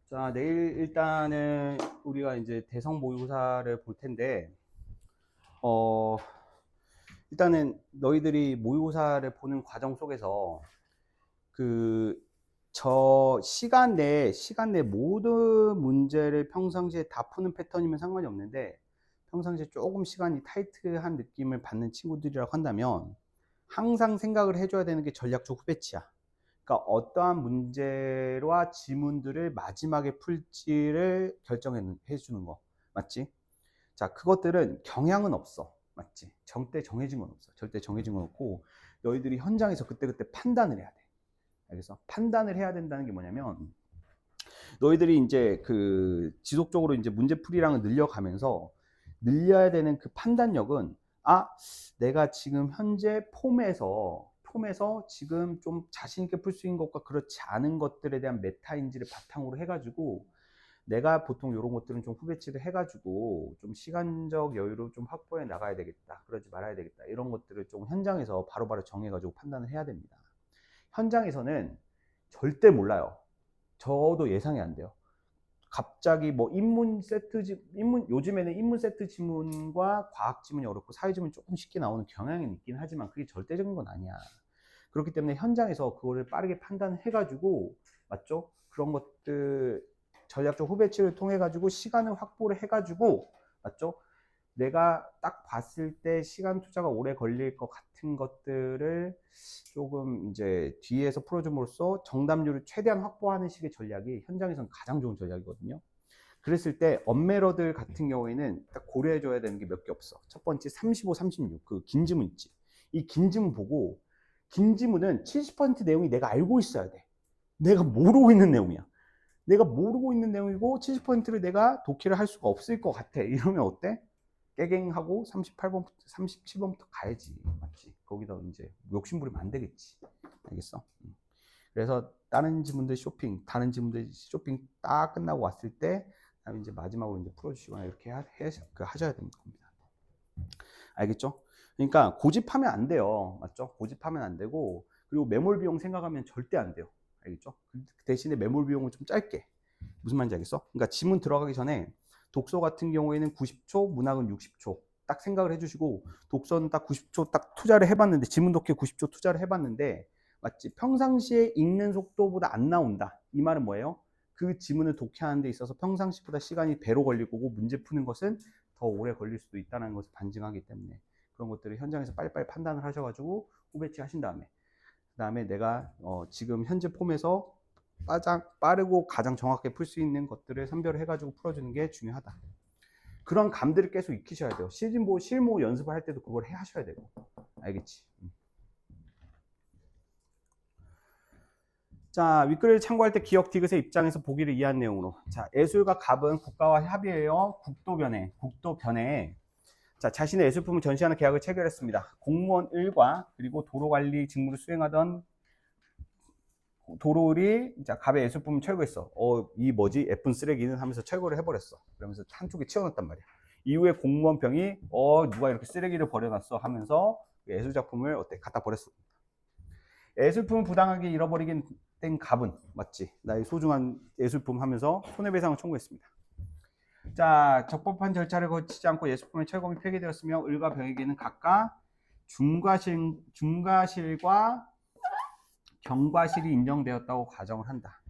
자, 내일 일단은 우리가 이제 대성 모의고사를 볼 텐데, 일단은 너희들이 모의고사를 보는 과정 속에서 저 시간 내에 모든 문제를 평상시에 다 푸는 패턴이면 상관이 없는데, 평상시에 조금 시간이 타이트한 느낌을 받는 친구들이라고 한다면, 항상 생각을 해줘야 되는 게 전략적 후배치야. 그러니까 어떠한 문제와 지문들을 마지막에 풀지를 결정해 주는 거. 맞지? 자, 그것들은 경향은 없어. 맞지? 절대 정해진 건 없어. 절대 정해진 건 없고, 너희들이 현장에서 그때그때 판단을 해야 돼. 알겠어? 판단을 해야 된다는 게 뭐냐면, 너희들이 이제 지속적으로 이제 문제풀이랑을 늘려가면서 늘려야 되는 그 판단력은, 내가 지금 현재 폼에서 지금 좀 자신 있게 풀 수 있는 것과 그렇지 않은 것들에 대한 메타인지를 바탕으로 해가지고, 내가 보통 이런 것들은 좀 후배치를 해가지고 좀 시간적 여유를 좀 확보해 나가야 되겠다, 그러지 말아야 되겠다, 이런 것들을 좀 현장에서 바로바로 정해가지고 판단을 해야 됩니다. 현장에서는 절대 몰라요. 저도 예상이 안 돼요. 갑자기 뭐 요즘에는 인문 세트 지문과 과학 지문이 어렵고 사회 지문이 조금 쉽게 나오는 경향이 있긴 하지만 그게 절대적인 건 아니야. 그렇기 때문에 현장에서 그거를 빠르게 판단해가지고, 맞죠? 그런 것들 전략적 후배치를 통해 가지고 시간을 확보를 해가지고, 맞죠? 내가 딱 봤을 때 시간 투자가 오래 걸릴 것 같은 것들을 조금 이제 뒤에서 풀어줌으로써 정답률을 최대한 확보하는 식의 전략이 현장에서는 가장 좋은 전략이거든요. 그랬을 때 언메러들 같은 경우에는 딱 고려해줘야 되는 게 몇 개 없어. 첫 번째 35, 36 그 긴 지문 있지. 이 긴 지문 보고, 긴 지문은 70% 내용이 내가 알고 있어야 돼. 내가 모르고 있는 내용이야. 내가 모르고 있는 내용이고 70%를 내가 독해를 할 수가 없을 것 같아. 이러면 어때? 깨갱하고 38번, 37번부터 가야지. 맞지? 거기다 이제 욕심부리면 안 되겠지. 알겠어? 그래서 다른 지문들 쇼핑 딱 끝나고 왔을 때, 그다음에 이제 마지막으로 이제 풀어주시거나 이렇게 하셔야 되는 겁니다. 알겠죠? 그러니까 고집하면 안 돼요. 맞죠? 고집하면 안 되고, 그리고 매몰 비용 생각하면 절대 안 돼요. 알겠죠? 그 대신에 매몰 비용을 좀 짧게. 무슨 말인지 알겠어? 그러니까 지문 들어가기 전에 독서 같은 경우에는 90초, 문학은 60초 딱 생각을 해주시고, 독서는 딱 90초 딱 투자를 해봤는데, 지문 독해 90초 투자를 해봤는데, 맞지? 평상시에 읽는 속도보다 안 나온다. 이 말은 뭐예요? 그 지문을 독해하는 데 있어서 평상시보다 시간이 배로 걸릴 거고, 문제 푸는 것은 더 오래 걸릴 수도 있다는 것을 반증하기 때문에, 그런 것들을 현장에서 빨리빨리 판단을 하셔가지고 후배치 하신 다음에, 그 다음에 내가 지금 현재 폼에서 가장 빠르고 가장 정확하게 풀 수 있는 것들을 선별을 해가지고 풀어주는 게 중요하다. 그런 감들을 계속 익히셔야 돼요. 실무 연습을 할 때도 그걸 해 하셔야 되고. 알겠지? 자, 윗글을 참고할 때 기억 디귿의 입장에서 보기를 이해한 내용으로. 자, 예술가 갑은 국가와 합의하여 국도변에 자, 자신의 예술품을 전시하는 계약을 체결했습니다. 공무원 일과 그리고 도로관리 직무를 수행하던 도로리, 자, 갑의 예술품을 철거했어. 이 뭐지? 예쁜 쓰레기는 하면서 철거를 해버렸어. 그러면서 한쪽에 치워놨단 말이야. 이후에 공무원병이 누가 이렇게 쓰레기를 버려놨어 하면서 예술작품을 갖다 버렸어. 예술품을 부당하게 잃어버리게 된 갑은, 맞지? 나의 소중한 예술품 하면서 손해배상을 청구했습니다. 자, 적법한 절차를 거치지 않고 예술품의 철거이 폐기되었으며 을과 병에게는 각각 중과실과 경과실이 인정되었다고 가정을 한다.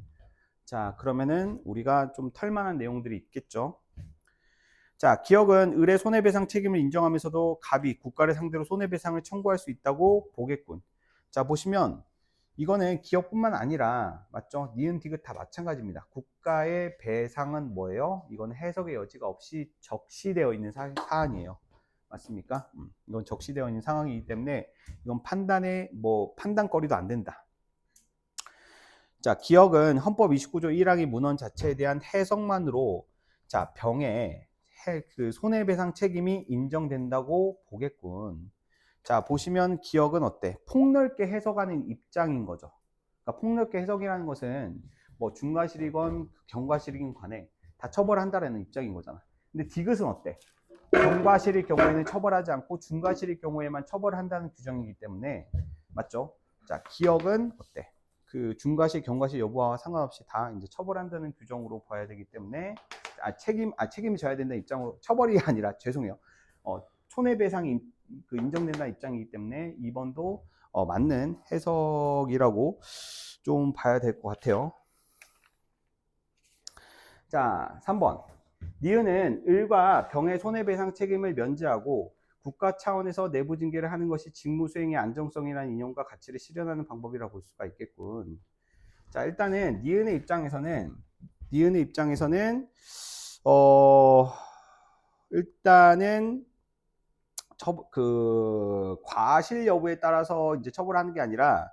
자, 그러면은 우리가 좀 털만한 내용들이 있겠죠. 자, 기억은 을의 손해배상 책임을 인정하면서도 갑이 국가를 상대로 손해배상을 청구할 수 있다고 보겠군. 자, 보시면 이거는 기억뿐만 아니라, 맞죠? 니은 디귿 다 마찬가지입니다. 국가의 배상은 뭐예요? 이건 해석의 여지가 없이 적시되어 있는 사안이에요. 맞습니까? 이건 적시되어 있는 상황이기 때문에 이건 판단거리도 안 된다. 자, 기억은 헌법 29조 1항의 문헌 자체에 대한 해석만으로, 자, 병의 손해배상 책임이 인정된다고 보겠군. 자, 보시면 기억은 어때? 폭넓게 해석하는 입장인 거죠. 그러니까 폭넓게 해석이라는 것은 뭐 중과실이건 경과실이건 간에 다 처벌한다라는 입장인 거잖아. 근데 디귿은 어때? 경과실일 경우에는 처벌하지 않고 중과실일 경우에만 처벌한다는 규정이기 때문에 맞죠? 자, 기억은 어때? 그 중과실, 경과실 여부와 상관없이 다 이제 처벌한다는 규정으로 봐야 되기 때문에 책임이 져야 된다는 입장으로 처벌이 아니라 죄송해요. 손해배상이 인정된다는 입장이기 때문에 2번도 맞는 해석이라고 좀 봐야 될 것 같아요. 자, 3번. 니은은 을과 병의 손해배상 책임을 면제하고 국가 차원에서 내부 징계를 하는 것이 직무 수행의 안정성이라는 이념과 가치를 실현하는 방법이라고 볼 수가 있겠군. 자, 일단은 니은의 입장에서는 일단은 과실 여부에 따라서 이제 처벌하는 게 아니라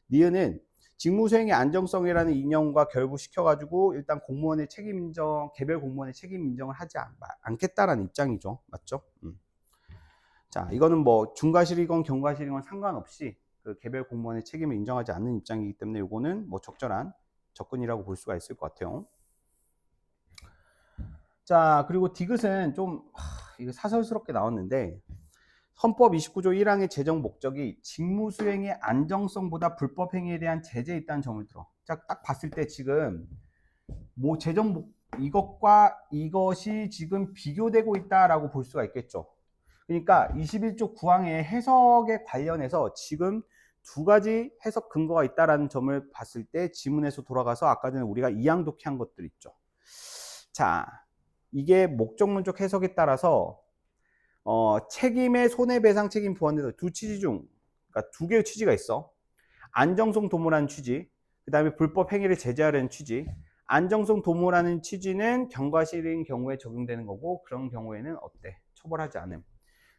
니은은 직무수행의 안정성이라는 이념과 결부시켜가지고 일단 공무원의 책임 인정, 개별 공무원의 책임 인정을 하지 않겠다라는 입장이죠. 맞죠? 자, 이거는 뭐 중과실이건 경과실이건 상관없이 그 개별 공무원의 책임을 인정하지 않는 입장이기 때문에 이거는 뭐 적절한 접근이라고 볼 수가 있을 것 같아요. 자, 그리고 디귿은 좀 이거 사설스럽게 나왔는데 헌법 29조 1항의 제정 목적이 직무 수행의 안정성보다 불법 행위에 대한 제재에 있다는 점을 들어. 자, 딱 봤을 때 지금 뭐 이것과 이것이 지금 비교되고 있다라고 볼 수가 있겠죠. 그러니까 21조 9항의 해석에 관련해서 지금 두 가지 해석 근거가 있다라는 점을 봤을 때 지문에서 돌아가서 아까 전에 우리가 이항독해한 것들 있죠. 자, 이게 목적문적 해석에 따라서 책임의 손해배상 책임 부과되는 두 취지 중, 그러니까 두 개의 취지가 있어. 안정성 도모라는 취지, 그 다음에 불법 행위를 제재하려는 취지. 안정성 도모라는 취지는 경과실인 경우에 적용되는 거고, 그런 경우에는 어때? 처벌하지 않음.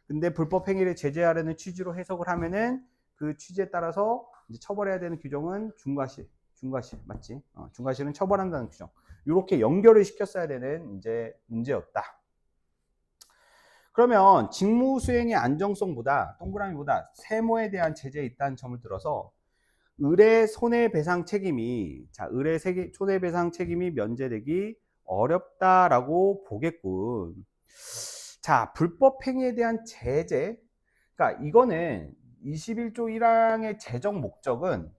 근데 불법 행위를 제재하려는 취지로 해석을 하면은 그 취지에 따라서 이제 처벌해야 되는 규정은 중과실 맞지? 중과실은 처벌한다는 규정. 이렇게 연결을 시켰어야 되는 이제 문제였다. 그러면 직무 수행의 안정성보다 동그라미보다 세모에 대한 제재에 있다는 점을 들어서 을의 손해배상 책임이 을의 손해배상 책임이 면제되기 어렵다라고 보겠군. 자, 불법 행위에 대한 제재. 그러니까 이거는 21조 1항의 제정 목적은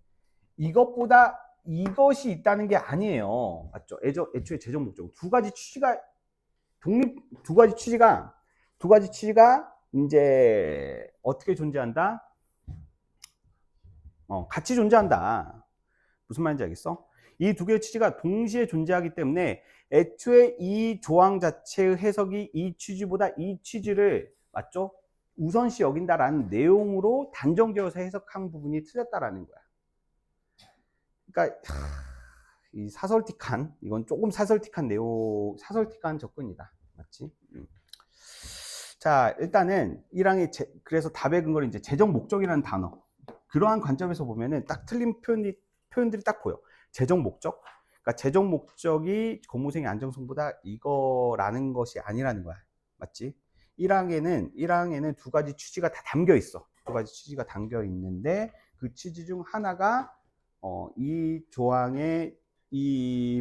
이것보다 이것이 있다는 게 아니에요. 맞죠? 애초에 제정 목적 두 가지 취지가 두 가지 취지가 이제 어떻게 존재한다? 같이 존재한다. 무슨 말인지 알겠어? 이 두 개의 취지가 동시에 존재하기 때문에 애초에 이 조항 자체의 해석이 이 취지보다 이 취지를 맞죠? 우선시 여긴다라는 내용으로 단정지어서 해석한 부분이 틀렸다라는 거야. 그러니까 이 이건 조금 사설틱한 접근이다. 맞지? 자, 일단은 1항의 그래서 답의 근거를 이제 재정 목적이라는 단어. 그러한 관점에서 보면은 딱 틀린 표현들이 딱 보여. 재정 목적. 그러니까 재정 목적이 공무생의 안정성보다 이거라는 것이 아니라는 거야. 맞지? 1항에는 두 가지 취지가 다 담겨 있어. 두 가지 취지가 담겨 있는데 그 취지 중 하나가 이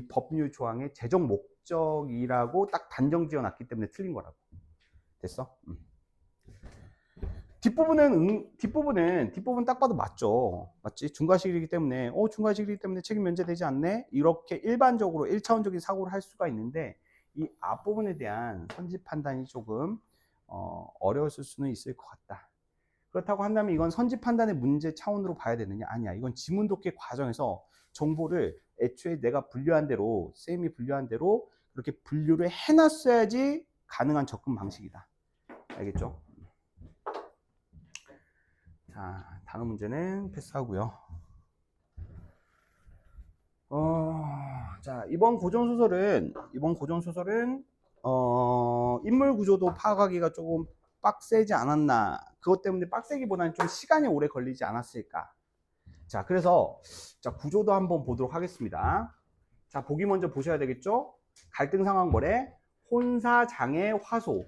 법률 조항의 재정 목적이라고 딱 단정 지어 놨기 때문에 틀린 거라고. 됐어? 뒷부분은 딱 봐도 맞죠. 맞지? 중과실이기 때문에 중과실이기 때문에 책임 면제되지 않네? 이렇게 일반적으로 1차원적인 사고를 할 수가 있는데 이 앞부분에 대한 선지 판단이 조금 어려웠을 수는 있을 것 같다. 그렇다고 한다면 이건 선지 판단의 문제 차원으로 봐야 되느냐? 아니야. 이건 지문 독해 과정에서 정보를 애초에 내가 쌤이 분류한 대로 그렇게 분류를 해놨어야지 가능한 접근 방식이다. 알겠죠? 자, 다음 문제는 패스하고요. 자, 이번 고전 소설은 인물 구조도 파악하기가 조금 빡세지 않았나. 그것 때문에 빡세기보다는 좀 시간이 오래 걸리지 않았을까. 자, 그래서 자, 구조도 한번 보도록 하겠습니다. 자, 보기 먼저 보셔야 되겠죠? 갈등 상황 거래, 혼사장애 화소.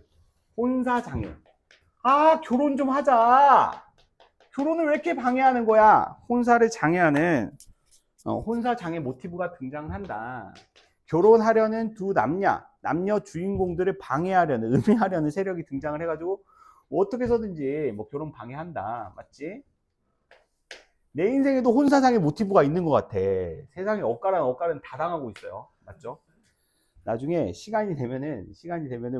혼사장애. 결혼 좀 하자. 결혼을 왜 이렇게 방해하는 거야? 혼사를 장애하는 혼사 장애 모티브가 등장한다. 결혼하려는 두 남녀 주인공들을 방해하려는, 음해하려는 세력이 등장을 해가지고 어떻게 해서든지 뭐 결혼 방해한다. 맞지? 내 인생에도 혼사상의 모티브가 있는 것 같아. 세상에 엇가란 다 당하고 있어요. 맞죠? 나중에 시간이 되면은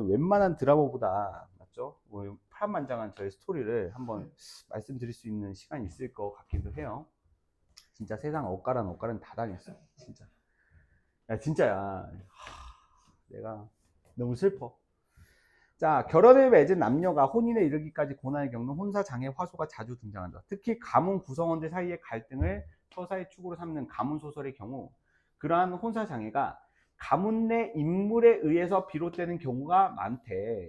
웬만한 드라마보다, 맞죠? 뭐 파란만장한 저의 스토리를 한번 말씀드릴 수 있는 시간이 있을 것 같기도 해요. 진짜 세상 엇가란 다 당했어. 진짜. 야, 진짜야. 내가 너무 슬퍼. 자, 결혼을 맺은 남녀가 혼인에 이르기까지 고난을 겪는 혼사장애 화소가 자주 등장한다. 특히 가문 구성원들 사이의 갈등을 서사의 축으로 삼는 가문 소설의 경우 그러한 혼사장애가 가문 내 인물에 의해서 비롯되는 경우가 많대.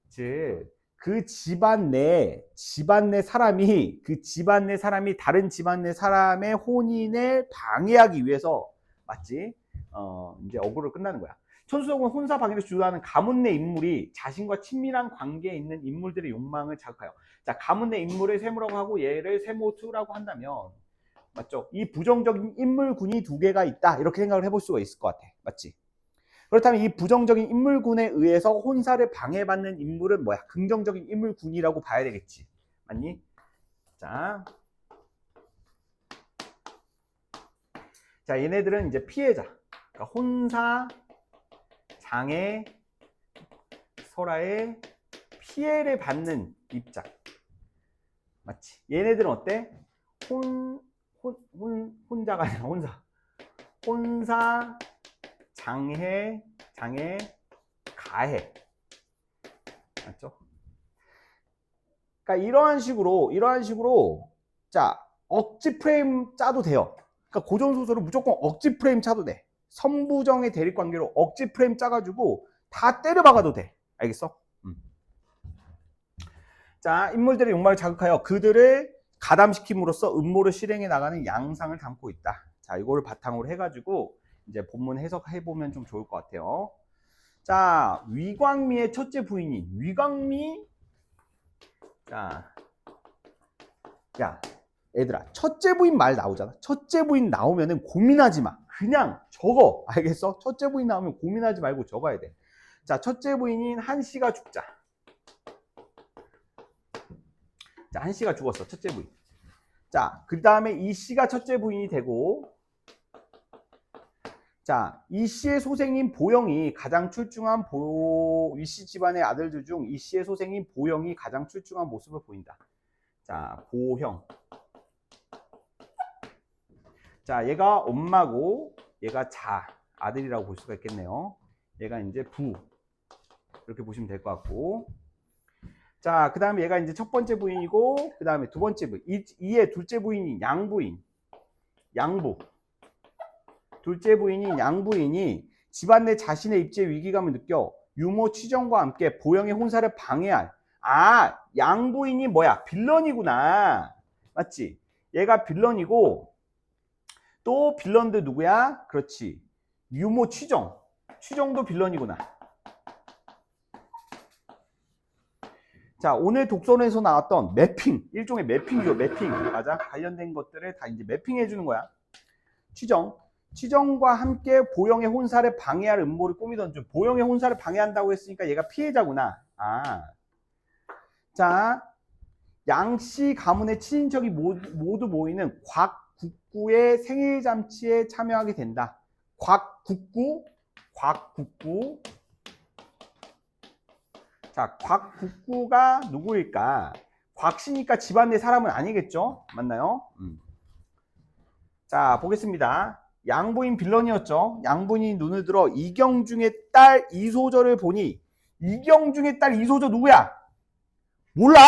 즉, 그 집안 내 사람이 다른 집안 내 사람의 혼인을 방해하기 위해서, 맞지? 이제 억울로 끝나는 거야. 천수성은 혼사 방해를 주도하는 가문 내 인물이 자신과 친밀한 관계에 있는 인물들의 욕망을 자극하여, 자, 가문 내 인물을 세모라고 하고 얘를 세모2라고 한다면, 맞죠? 이 부정적인 인물군이 두 개가 있다, 이렇게 생각을 해볼 수가 있을 것 같아. 맞지? 그렇다면 이 부정적인 인물군에 의해서 혼사를 방해받는 인물은 뭐야? 긍정적인 인물군이라고 봐야 되겠지. 맞니? 자, 얘네들은 이제 피해자. 그러니까 혼사 장애 설화의 피해를 받는 입장. 맞지? 얘네들은 어때? 혼자가 아니라 혼사 장애 가해. 맞죠? 그러니까 이러한 식으로 자, 억지 프레임 짜도 돼요. 그러니까 고전 소설은 무조건 억지 프레임 짜도 돼. 선부정의 대립 관계로 억지 프레임 짜가지고 다 때려박아도 돼. 알겠어? 자, 인물들의 욕망을 자극하여 그들을 가담시킴으로써 음모를 실행해 나가는 양상을 담고 있다. 자, 이거를 바탕으로 해가지고 이제 본문 해석해보면 좀 좋을 것 같아요. 자, 위광미의 첫째 부인이, 위광미, 자, 야, 얘들아, 첫째 부인 말 나오잖아. 첫째 부인 나오면은 고민하지 마. 그냥 적어. 알겠어? 첫째 부인 나오면 고민하지 말고 적어야 돼. 자, 첫째 부인인 한씨가 죽자. 자, 한씨가 죽었어. 첫째 부인. 자, 그 다음에 이씨가 첫째 부인이 되고, 자, 이씨의 소생인 보영이 가장 출중한 이씨 집안의 아들들 중 이씨의 소생인 보영이 가장 출중한 모습을 보인다. 자, 보형. 자, 얘가 엄마고 얘가 아들이라고 볼 수가 있겠네요. 얘가 이제 부, 이렇게 보시면 될 것 같고, 자, 그 다음에 얘가 이제 첫 번째 부인이고, 그 다음에 두 번째 부인, 이의 둘째 부인이 양부인, 양부. 둘째 부인인 양부인이 집안 내 자신의 입지에 위기감을 느껴 유모 취정과 함께 보영의 혼사를 방해할, 양부인이 뭐야? 빌런이구나. 맞지? 얘가 빌런이고, 또 빌런들 누구야? 그렇지. 유모 취정도 빌런이구나. 자, 오늘 독서에서 나왔던 매핑, 일종의 매핑이죠. 매핑. 맞아? 관련된 것들을 다 이제 매핑해 주는 거야. 취정과 함께 보영의 혼사를 방해할 음모를 꾸미던 중, 보영의 혼사를 방해한다고 했으니까 얘가 피해자구나. 자, 양씨 가문의 친인척이 모두 모이는 곽국구의 생일잔치에 참여하게 된다. 곽국구. 자, 곽국구가 누구일까? 곽씨니까 집안 내 사람은 아니겠죠? 맞나요? 자, 보겠습니다. 양부인 빌런이었죠. 양부인이 눈을 들어 이경중의 딸 이소저를 보니, 이경중의 딸 이소저 누구야? 몰라.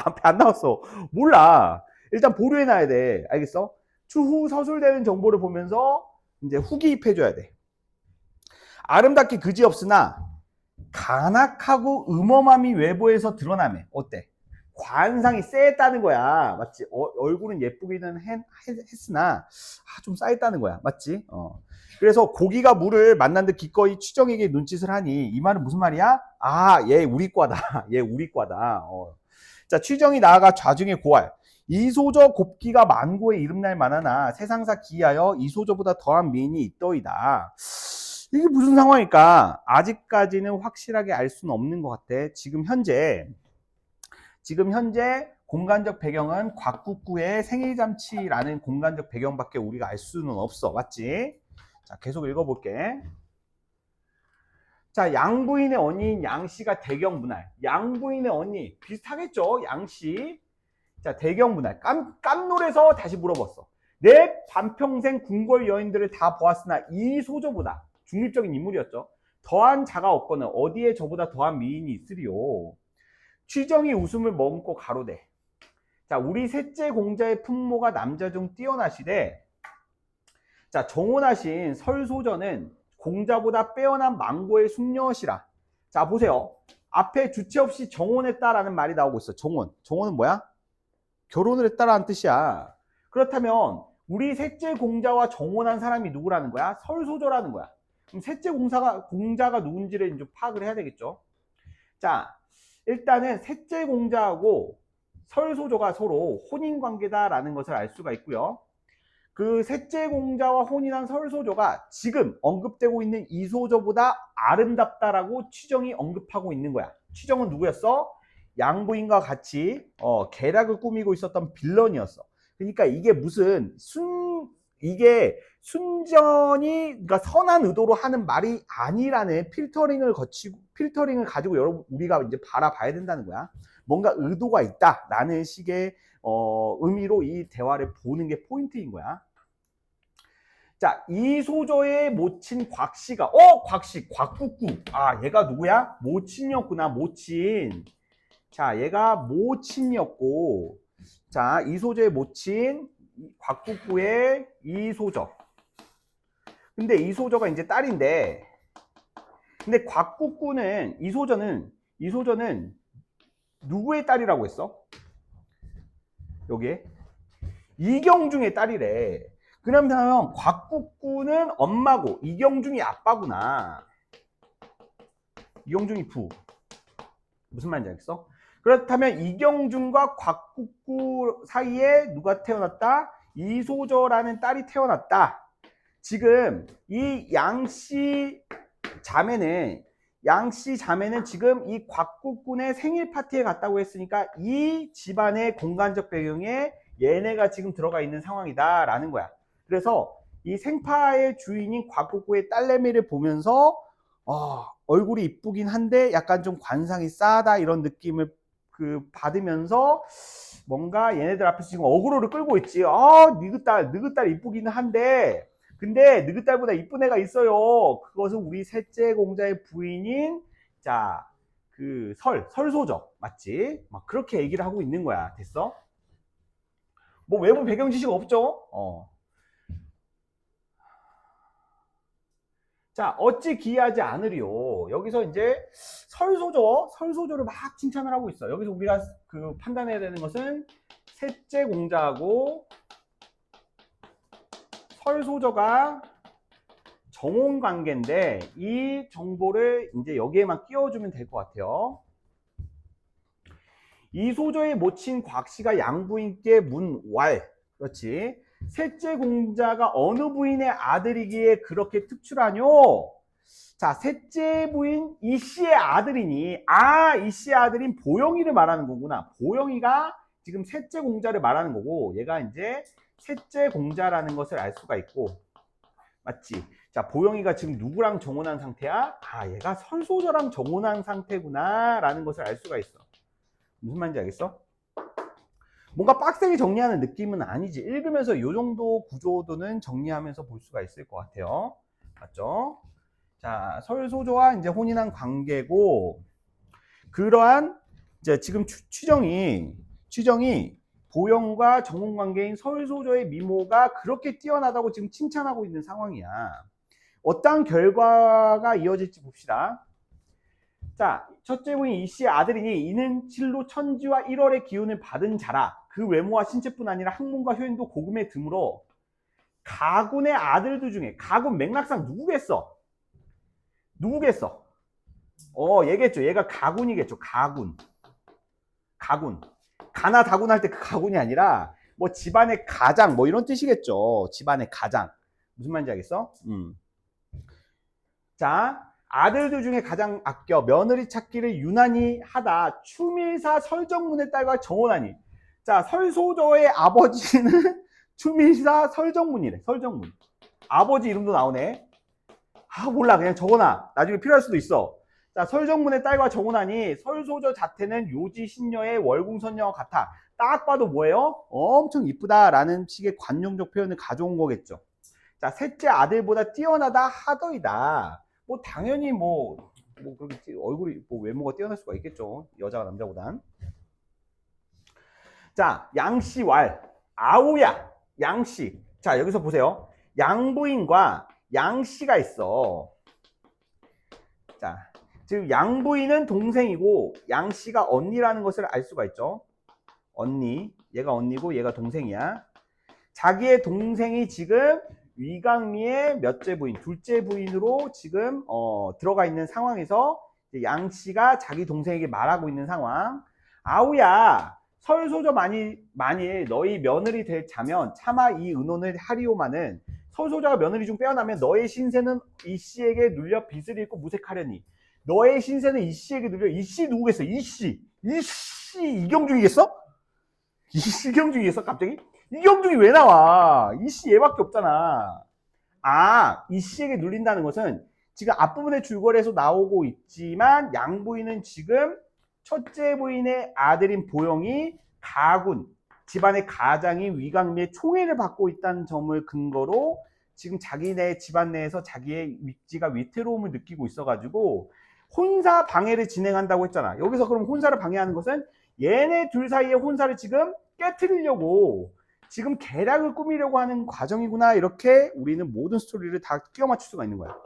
앞에 안 나왔어. 몰라. 일단 보류해놔야 돼. 알겠어? 추후 서술되는 정보를 보면서 이제 후기입해줘야 돼. 아름답기 그지없으나 간악하고 음험함이 외모에서 드러나네. 어때? 관상이 쎄했다는 거야. 맞지? 얼굴은 예쁘기는 했으나 좀 싸했다는 거야. 맞지? 그래서 고기가 물을 만난 듯 기꺼이 취정에게 눈짓을 하니, 이 말은 무슨 말이야? 얘 우리 과다. 얘 우리 과다. 자, 취정이 나아가 좌중에 고할. 이소저 곱기가 만고의 이름날 만하나 세상사 기하여 이소저보다 더한 미인이 있더이다. 이게 무슨 상황일까? 아직까지는 확실하게 알 수는 없는 것 같아. 지금 현재 공간적 배경은 곽국구의 생일잔치라는 공간적 배경밖에 우리가 알 수는 없어. 맞지? 자, 계속 읽어볼게. 자, 양부인의 언니인 양씨가 대경분할. 양부인의 언니 비슷하겠죠? 양씨. 자, 대경분할. 깜놀해서 다시 물어봤어. 내 반평생 궁궐 여인들을 다 보았으나 이 소저보다 중립적인 인물이었죠. 더한 자가 없거늘 어디에 저보다 더한 미인이 있으리요. 취정이 웃음을 머금고 가로되. 자, 우리 셋째 공자의 품모가 남자 중 뛰어나시되. 자, 정혼하신 설소저는 공자보다 빼어난 망고의 숙녀시라. 자, 보세요. 앞에 주체 없이 정혼했다라는 말이 나오고 있어. 정혼은 뭐야? 결혼을 했다라는 뜻이야. 그렇다면 우리 셋째 공자와 정혼한 사람이 누구라는 거야? 설소저라는 거야. 그럼 셋째 공자가 누군지를 이제 파악을 해야 되겠죠. 자, 일단은 셋째 공자하고 설소저가 서로 혼인관계다라는 것을 알 수가 있고요. 그 셋째 공자와 혼인한 설소저가 지금 언급되고 있는 이소저보다 아름답다라고 취정이 언급하고 있는 거야. 취정은 누구였어? 양부인과 같이 계략을 꾸미고 있었던 빌런이었어. 그러니까 이게 이게 순전히 그러니까 선한 의도로 하는 말이 아니라는 필터링을 가지고 우리가 이제 바라봐야 된다는 거야. 뭔가 의도가 있다라는 식의 의미로 이 대화를 보는 게 포인트인 거야. 자, 이소저의 모친 곽씨가 곽씨, 곽국구. 아, 얘가 누구야? 모친이었구나. 모친. 자, 얘가 모친이었고, 자, 이소저의 모친 곽국구의 이소저. 근데 이소저가 이제 딸인데, 근데 곽국구는 이소저는 누구의 딸이라고 했어? 여기에 이경중의 딸이래. 그러면 곽국구는 엄마고 이경중이 아빠구나. 이경중이 부. 무슨 말인지 알겠어? 그렇다면 이경중과 곽국구 사이에 누가 태어났다? 이소저라는 딸이 태어났다. 지금 이 양씨 자매는 지금 이 곽국군의 생일 파티에 갔다고 했으니까 이 집안의 공간적 배경에 얘네가 지금 들어가 있는 상황이다 라는 거야. 그래서 이 생파의 주인인 곽국구의 딸내미를 보면서 얼굴이 이쁘긴 한데 약간 좀 관상이 싸다 이런 느낌을 받으면서 뭔가 얘네들 앞에서 지금 어그로를 끌고 있지. 너희 딸 이쁘기는 한데 근데 너희 딸보다 이쁜 애가 있어요. 그것은 우리 셋째 공자의 부인인 설소저 맞지? 막 그렇게 얘기를 하고 있는 거야. 됐어? 뭐 외부 배경 지식 없죠? 자, 어찌 기이하지 않으리요. 여기서 이제 설소저를 막 칭찬을 하고 있어. 여기서 우리가 판단해야 되는 것은 셋째 공자하고 설소저가 정혼 관계인데 이 정보를 이제 여기에만 끼워주면 될 것 같아요. 이소저의 모친 곽씨가 양부인께 문왈. 그렇지. 셋째 공자가 어느 부인의 아들이기에 그렇게 특출하뇨? 자, 셋째 부인 이씨의 아들이니 이씨의 아들인 보영이를 말하는 거구나. 보영이가 지금 셋째 공자를 말하는 거고 얘가 이제 셋째 공자라는 것을 알 수가 있고 맞지? 자, 보영이가 지금 누구랑 정혼한 상태야? 얘가 설소저랑 정혼한 상태구나 라는 것을 알 수가 있어. 무슨 말인지 알겠어? 뭔가 빡세게 정리하는 느낌은 아니지. 읽으면서 이 정도 구조도는 정리하면서 볼 수가 있을 것 같아요. 맞죠? 자, 설소저와 이제 혼인한 관계고, 그러한 이제 지금 취정이 보영과 정혼 관계인 설소저의 미모가 그렇게 뛰어나다고 지금 칭찬하고 있는 상황이야. 어떠한 결과가 이어질지 봅시다. 자, 첫째 부인 이씨의 아들이니 이는 실로 천지와 1월의 기운을 받은 자라. 그 외모와 신체뿐 아니라 학문과 효행도 고금에 드물어 가군의 아들들 중에 가군 맥락상 누구겠어? 얘겠죠. 얘가 가군이겠죠. 가군. 가나 다군 할 때 그 가군이 아니라 뭐 집안의 가장 뭐 이런 뜻이겠죠. 집안의 가장. 무슨 말인지 알겠어? 자, 아들들 중에 가장 아껴 며느리 찾기를 유난히 하다 추밀사 설정문의 딸과 정혼하니. 자, 설소저의 아버지는 추밀사 설정문이래. 설정문. 아버지 이름도 나오네. 아, 몰라. 그냥 적어놔. 나중에 필요할 수도 있어. 자, 설정문의 딸과 정혼하니 설소저 자태는 요지 신녀의 월궁선녀와 같아. 딱 봐도 뭐예요? 엄청 이쁘다라는 식의 관용적 표현을 가져온 거겠죠. 자, 셋째 아들보다 뛰어나다 하더이다. 뭐 당연히 그렇게 얼굴이 외모가 뛰어날 수가 있겠죠. 여자가 남자보단. 자, 양씨 왈 아우야 양씨. 자, 여기서 보세요. 양부인과 양씨가 있어. 자, 지금 양부인은 동생이고 양씨가 언니라는 것을 알 수가 있죠. 언니, 얘가 언니고 얘가 동생이야. 자기의 동생이 지금 위강미의 몇째 부인, 둘째 부인으로 지금 들어가 있는 상황에서 양씨가 자기 동생에게 말하고 있는 상황. 아우야, 설소저 만일 너희 며느리 될 자면 차마 이 의논을 하리오마는 설소저가 며느리 중 빼어나면 너의 신세는 이 씨에게 눌려 빚을 잃고 무색하려니. 너의 신세는 이 씨에게 눌려. 이 씨 누구겠어? 이 씨 이경중이겠어? 이경중이겠어? 갑자기? 이경중이 왜 나와? 이 씨 얘밖에 없잖아. 아, 이 씨에게 눌린다는 것은 지금 앞부분의 줄거리에서 나오고 있지만 양부인은 지금 첫째 부인의 아들인 보영이 가군, 집안의 가장이 위강미의 총애를 받고 있다는 점을 근거로 지금 자기네 집안 내에서 자기의 위치가 위태로움을 느끼고 있어가지고 혼사 방해를 진행한다고 했잖아. 여기서 그럼 혼사를 방해하는 것은 얘네 둘 사이의 혼사를 지금 깨트리려고 지금 계략을 꾸미려고 하는 과정이구나. 이렇게 우리는 모든 스토리를 다 끼워 맞출 수가 있는 거야.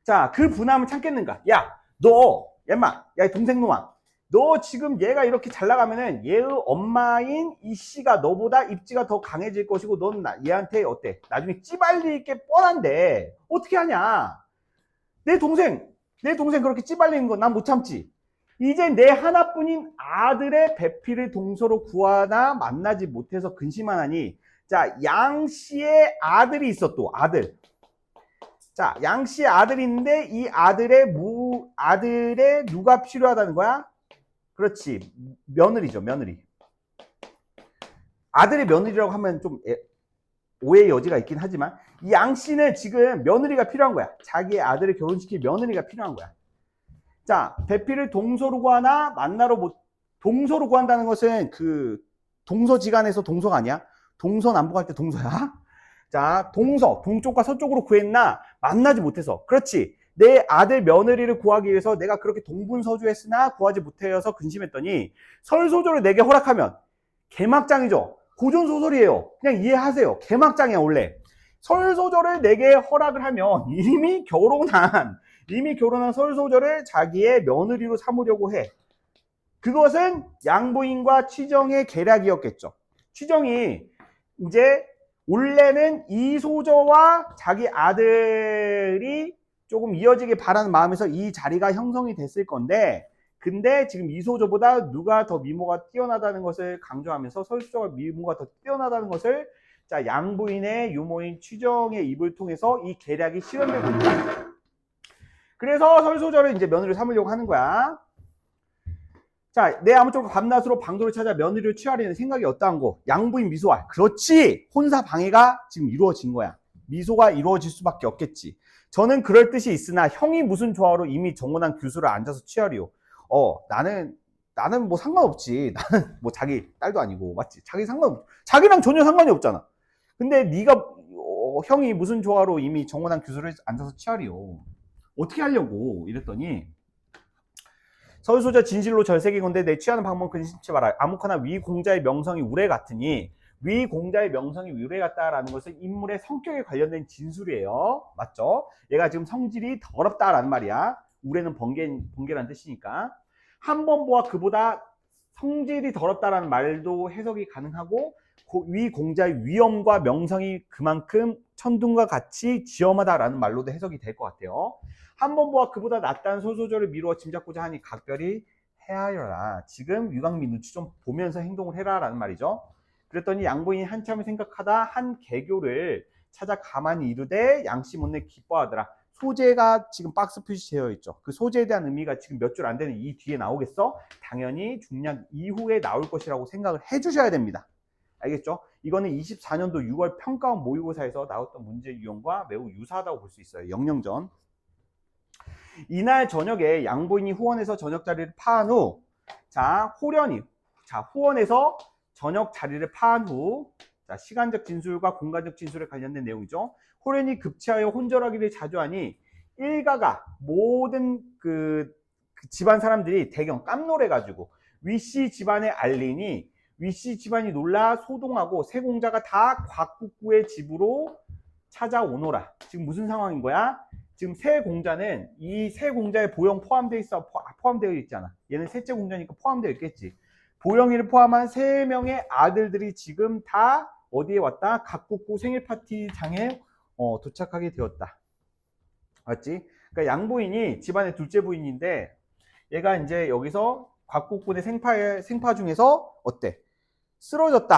자, 그 분함을 참겠는가? 야, 너, 야, 동생놈아. 너 지금 얘가 이렇게 잘 나가면은 얘의 엄마인 이 씨가 너보다 입지가 더 강해질 것이고 넌 얘한테 어때? 나중에 찌발릴 게 뻔한데 어떻게 하냐? 내 동생 그렇게 찌발리는 거 난 못 참지. 이제 내 하나뿐인 아들의 배필을 동서로 구하나 만나지 못해서 근심하나니. 자, 양씨의 아들이 있어. 또 아들. 자, 양씨의 아들이 있는데 이 아들의 누가 필요하다는 거야? 그렇지, 며느리죠. 며느리. 아들의 며느리라고 하면 좀 오해의 여지가 있긴 하지만 이 양씨는 지금 며느리가 필요한 거야. 자기의 아들을 결혼시킬 며느리가 필요한 거야. 자, 배필을 동서로 구하나 만나러 못. 동서로 구한다는 것은 그 동서지간에서 동서가 아니야. 동서남북 할 때 동서야. 자, 동쪽과 서쪽으로 구했나 만나지 못해서. 그렇지, 내 아들 며느리를 구하기 위해서 내가 그렇게 동분서주했으나 구하지 못해서 근심했더니 설소조를 내게 허락하면. 개막장이죠. 고전소설이에요. 그냥 이해하세요. 개막장이야. 원래 설소조를 내게 허락을 하면 이미 결혼한 설소조를 자기의 며느리로 삼으려고 해. 그것은 양부인과 취정의 계략이었겠죠. 취정이 이제 원래는 이소저와 자기 아들이 조금 이어지길 바라는 마음에서 이 자리가 형성이 됐을 건데, 근데 지금 이소저보다 누가 더 미모가 뛰어나다는 것을 강조하면서 설소저가 미모가 더 뛰어나다는 것을 자, 양부인의 유모인 취정의 입을 통해서 이 계략이 실현되고 있다. 그래서 설소저를 이제 며느리를 삼으려고 하는 거야. 자, 내 아무쪼록 밤낮으로 방도를 찾아 며느리를 취하려는 생각이 어떠한 거? 양부인 미소와. 그렇지, 혼사 방해가 지금 이루어진 거야. 미소가 이루어질 수밖에 없겠지. 저는 그럴 뜻이 있으나 형이 무슨 조화로 이미 정혼한 규수를 앉아서 취하리요. 나는 뭐 상관없지. 나는 뭐 자기 딸도 아니고, 맞지? 자기랑 전혀 상관이 없잖아. 근데 네가 형이 무슨 조화로 이미 정혼한 규수를 앉아서 취하리요. 어떻게 하려고? 이랬더니 설소저 진실로 절세기건대 내 취하는 방법은 근심치 마라. 아무거나 위 공자의 명성이 우레 같으니. 위 공자의 명성이 우레 같다라는 것은 인물의 성격에 관련된 진술이에요. 맞죠? 얘가 지금 성질이 더럽다라는 말이야. 우레는 번개라는 뜻이니까. 한 번 보아 그보다 성질이 더럽다라는 말도 해석이 가능하고, 위 공자의 위엄과 명성이 그만큼 천둥과 같이 지엄하다라는 말로도 해석이 될 것 같아요. 한 번 보아 그보다 낫다는 설소저를 미루어 짐작고자 하니 각별히 헤아려라. 지금 유광미 눈치 좀 보면서 행동을 해라 라는 말이죠. 그랬더니 양부인이 한참을 생각하다 한 개교를 찾아 가만히 이르되 양씨 못내 기뻐하더라. 소재가 지금 박스 표시되어 있죠. 그 소재에 대한 의미가 지금 몇 줄 안 되는 이 뒤에 나오겠어? 당연히 중략 이후에 나올 것이라고 생각을 해주셔야 됩니다. 알겠죠? 이거는 24년도 6월 평가원 모의고사에서 나왔던 문제 유형과 매우 유사하다고 볼 수 있어요. 영영전. 이날 저녁에 양부인이 후원에서 저녁 자리를 파한 후, 후원에서 저녁 자리를 파한 후, 시간적 진술과 공간적 진술에 관련된 내용이죠. 호련이 급체하여 혼절하기를 자주하니 일가가 모든 그 집안 사람들이 대경 깜놀해가지고 위씨 집안에 알리니 위씨 집안이 놀라 소동하고 세 공자가 다 곽국구의 집으로 찾아오노라. 지금 무슨 상황인 거야? 지금 세 공자는 이 세 공자의 보영 포함되어 있잖아. 얘는 셋째 공자니까 포함되어 있겠지. 보영이를 포함한 세 명의 아들들이 지금 다 어디에 왔다? 곽국구 생일 파티장에 도착하게 되었다. 맞지? 그러니까 양부인이 집안의 둘째 부인인데 얘가 이제 여기서 곽국군의 생파 중에서 어때? 쓰러졌다.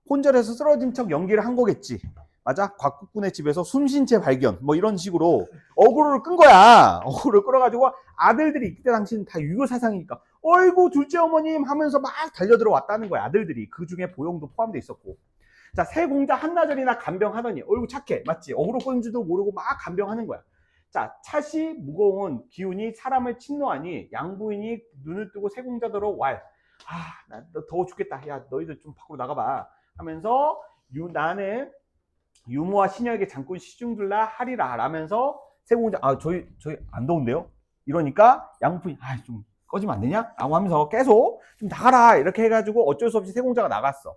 혼절해서 쓰러진 척 연기를 한 거겠지. 맞아? 곽국군의 집에서 숨쉰 채 발견. 뭐 이런 식으로 어그로를 끈 거야. 어그로를 끌어가지고 아들들이 그때 당시는 다 유교 사상이니까 어이구 둘째 어머님 하면서 막 달려들어왔다는 거야. 아들들이. 그 중에 보영도 포함되어 있었고. 자, 세 공자 한나절이나 간병하더니 어이구 착해. 맞지? 어그로 끈지도 모르고 막 간병하는 거야. 자, 찻이 무거운 기운이 사람을 침노하니 양부인이 눈을 뜨고 세 공자더러 왈. 나 더워 죽겠다. 야, 너희들 좀 밖으로 나가봐. 하면서 나는 유모와 시녀에게 잠깐 시중 둘라 하리라 라면서 세 공자 저희 안 더운데요? 이러니까 양부인이 좀 꺼지면 안 되냐? 라고 하면서 계속 좀 나가라 이렇게 해가지고 어쩔 수 없이 세 공자가 나갔어.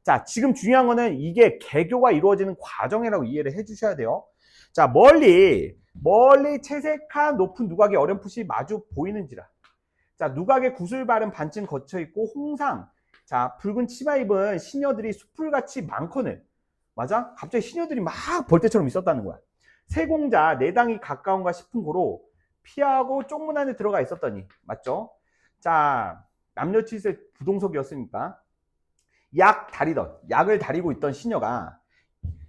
자, 지금 중요한 거는 이게 개교가 이루어지는 과정이라고 이해를 해주셔야 돼요. 자, 멀리 채색한 높은 누각이 어렴풋이 마주 보이는지라. 자, 누각에 구슬 바른 반쯤 거쳐 있고 홍상. 자, 붉은 치마 입은 시녀들이 수풀같이 많거늘. 맞아? 갑자기 시녀들이 막 벌떼처럼 있었다는 거야. 세공자 내당이 가까운가 싶은 고로 피하고 쪽문 안에 들어가 있었더니. 맞죠? 자, 남녀 칠세 부동석이었으니까 약을 다리고 있던 시녀가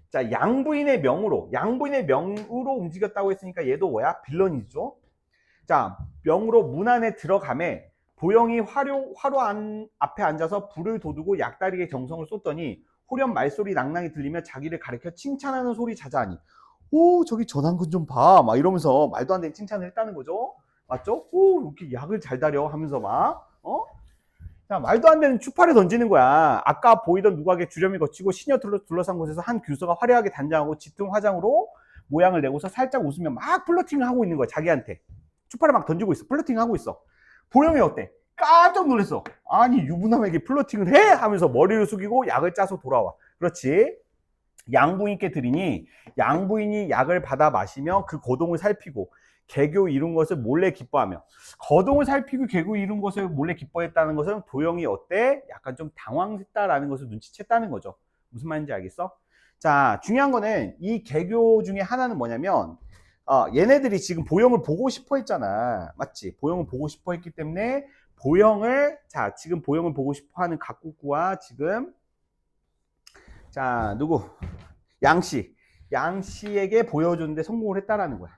자, 양부인의 명으로 움직였다고 했으니까 얘도 뭐야? 빌런이죠. 자, 명으로 문 안에 들어가매 보영이 화로 앞에 앉아서 불을 돋우고 약다리에 정성을 쏟더니 호련 말소리 낭낭이 들리며 자기를 가리켜 칭찬하는 소리 자자하니 오 저기 전환군 좀 봐 막 이러면서 말도 안 되는 칭찬을 했다는 거죠. 맞죠? 오 이렇게 약을 잘 다려 하면서 막 자, 말도 안 되는 추파를 던지는 거야. 아까 보이던 누각에 주렴이 거치고 시녀 둘러싼 곳에서 한 교수가 화려하게 단장하고 짙은 화장으로 모양을 내고서 살짝 웃으며 막 플러팅을 하고 있는 거야. 자기한테. 추파를 막 던지고 있어. 플러팅을 하고 있어. 보영이 어때? 깜짝 놀랐어. 아니 유부남에게 플러팅을 해? 하면서 머리를 숙이고 약을 짜서 돌아와. 그렇지. 양부인께 드리니 양부인이 약을 받아 마시며 그 거동을 살피고 개교 이룬 것을 몰래 기뻐하며 거동을 살피고 개교 이룬 것을 몰래 기뻐했다는 것은 도영이 어때? 약간 좀 당황했다라는 것을 눈치챘다는 거죠. 무슨 말인지 알겠어? 자, 중요한 거는 이 개교 중에 하나는 뭐냐면 얘네들이 지금 보영을 보고 싶어 했잖아. 맞지? 보영을 보고 싶어 했기 때문에 지금 보영을 보고 싶어 하는 각국구와 지금 자, 누구? 양씨에게 보여주는데 성공을 했다라는 거야.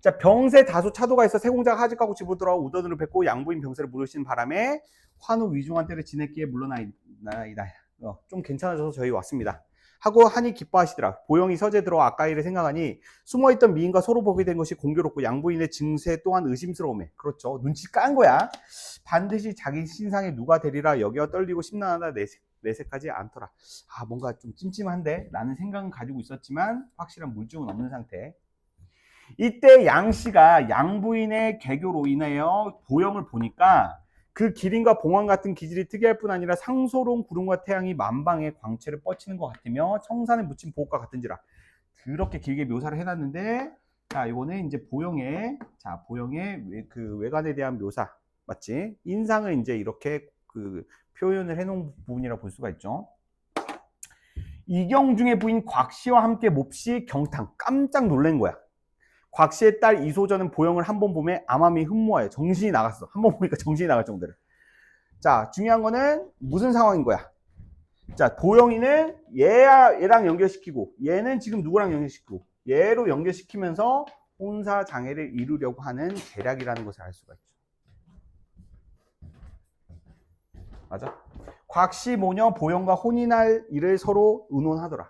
자, 병세 다소 차도가 있어 세공자가 하직하고 집으로 돌아와 우더들을 뵙고 양부인 병세를 물으시는 바람에 환우 위중한 때를 지냈기에 물러나이다. 좀 괜찮아져서 저희 왔습니다. 하고 하니 기뻐하시더라. 보영이 서재 들어와 아까 일을 생각하니 숨어있던 미인과 서로 보게 된 것이 공교롭고 양부인의 증세 또한 의심스러움에 그렇죠. 눈치 깐 거야. 반드시 자기 신상에 누가 되리라 여겨 떨리고 심란하다 내색하지 않더라. 뭔가 좀 찜찜한데 라는 생각은 가지고 있었지만 확실한 물증은 없는 상태. 이때 양씨가 양부인의 개교로 인하여 보영을 보니까 그 기린과 봉황 같은 기질이 특이할 뿐 아니라 상소로운 구름과 태양이 만방에 광채를 뻗치는 것 같으며 청산에 묻힌 보옥과 같은지라. 그렇게 길게 묘사를 해놨는데 자 이거는 이제 보영의 그 외관에 대한 묘사 맞지? 인상을 이제 이렇게 그 표현을 해놓은 부분이라고 볼 수가 있죠. 이경중의 부인 곽씨와 함께 몹시 경탄 깜짝 놀란 거야. 곽씨의 딸 이소전은 보영을 한 번 보면 암암이 흠모하여 정신이 나갔어. 한 번 보니까 정신이 나갈 정도로. 자, 중요한 거는 무슨 상황인 거야? 자, 보영이는 얘랑 연결시키고 얘는 지금 누구랑 연결시키고 얘로 연결시키면서 혼사 장애를 이루려고 하는 계략이라는 것을 알 수가 있죠. 맞아? 곽씨 모녀 보영과 혼인할 일을 서로 의논하더라.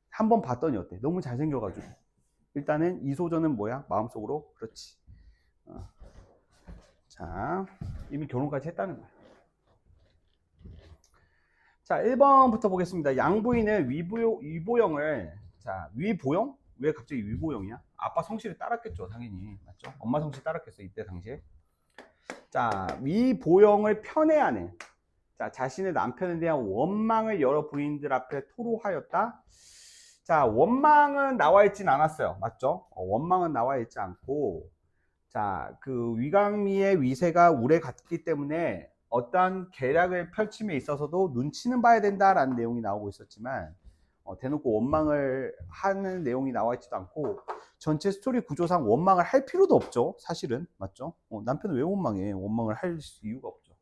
한번 봤더니 어때? 너무 잘생겨가지고. 일단은 이소전은 뭐야? 마음속으로 그렇지. 자, 이미 결혼까지 했다는 거야. 자, 1번부터 보겠습니다. 양부인은 위보영을, 자, 위보영? 왜 갑자기 위보영이야? 아빠 성씨를 따랐겠죠, 당연히. 맞죠? 엄마 성씨 따랐겠어, 이때 당시에. 자, 위보영을 편애하는, 자, 자신의 남편에 대한 원망을 여러 부인들 앞에 토로하였다. 자, 원망은 나와 있진 않았어요. 맞죠? 원망은 나와 있지 않고, 자, 그 위강미의 위세가 우레 같기 때문에 어떠한 계략을 펼침에 있어서도 눈치는 봐야 된다라는 내용이 나오고 있었지만, 대놓고 원망을 하는 내용이 나와 있지도 않고, 전체 스토리 구조상 원망을 할 필요도 없죠. 사실은. 맞죠? 남편은 왜 원망해? 원망을 할 이유가 없죠.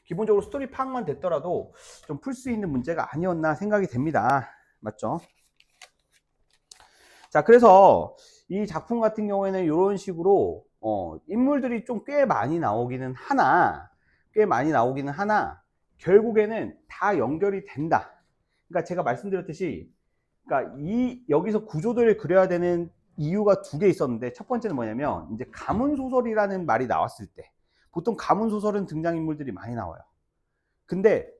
기본적으로 스토리 파악만 됐더라도 좀 풀 수 있는 문제가 아니었나 생각이 됩니다. 맞죠? 자, 그래서 이 작품 같은 경우에는 이런 식으로 인물들이 좀 꽤 많이 나오기는 하나 결국에는 다 연결이 된다. 그러니까 제가 말씀드렸듯이, 그러니까 여기서 구조들을 그려야 되는 이유가 두 개 있었는데, 첫 번째는 뭐냐면 이제 가문소설이라는 말이 나왔을 때 보통 가문소설은 등장인물들이 많이 나와요. 근데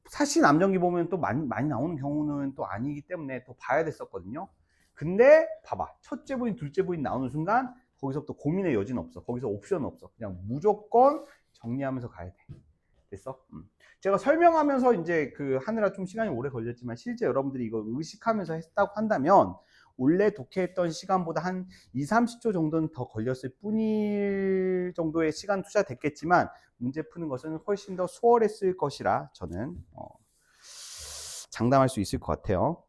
사실 남정기 보면 또 많이 나오는 경우는 또 아니기 때문에 또 봐야 됐었거든요. 근데 봐봐, 첫째 부인 둘째 부인 나오는 순간 거기서부터 고민의 여지는 없어. 거기서 옵션은 없어. 그냥 무조건 정리하면서 가야 돼. 됐어? 제가 설명하면서 이제 그 하느라 좀 시간이 오래 걸렸지만, 실제 여러분들이 이거 의식하면서 했다고 한다면 원래 독해했던 시간보다 한 2~30초 정도는 더 걸렸을 뿐일 정도의 시간 투자됐겠지만, 문제 푸는 것은 훨씬 더 수월했을 것이라 저는 장담할 수 있을 것 같아요.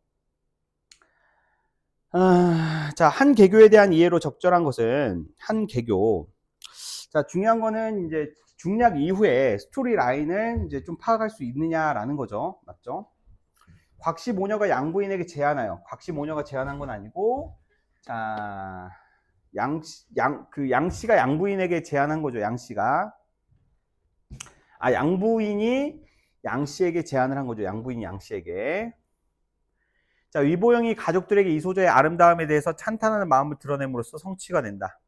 자, 한 개교에 대한 이해로 적절한 것은 한 개교. 자, 중요한 거는 이제 중략 이후에 스토리 라인을 이제 좀 파악할 수 있느냐라는 거죠. 맞죠? 곽씨 모녀가 양부인에게 제안하여. 곽씨 모녀가 제안한 건 아니고, 자, 양씨가 양부인에게 제안한 거죠. 양씨가. 양부인이 양씨에게 제안을 한 거죠. 양부인이 양씨에게. 자, 위보영이 가족들에게 이소저의 아름다움에 대해서 찬탄하는 마음을 드러냄으로써 성취가 된다.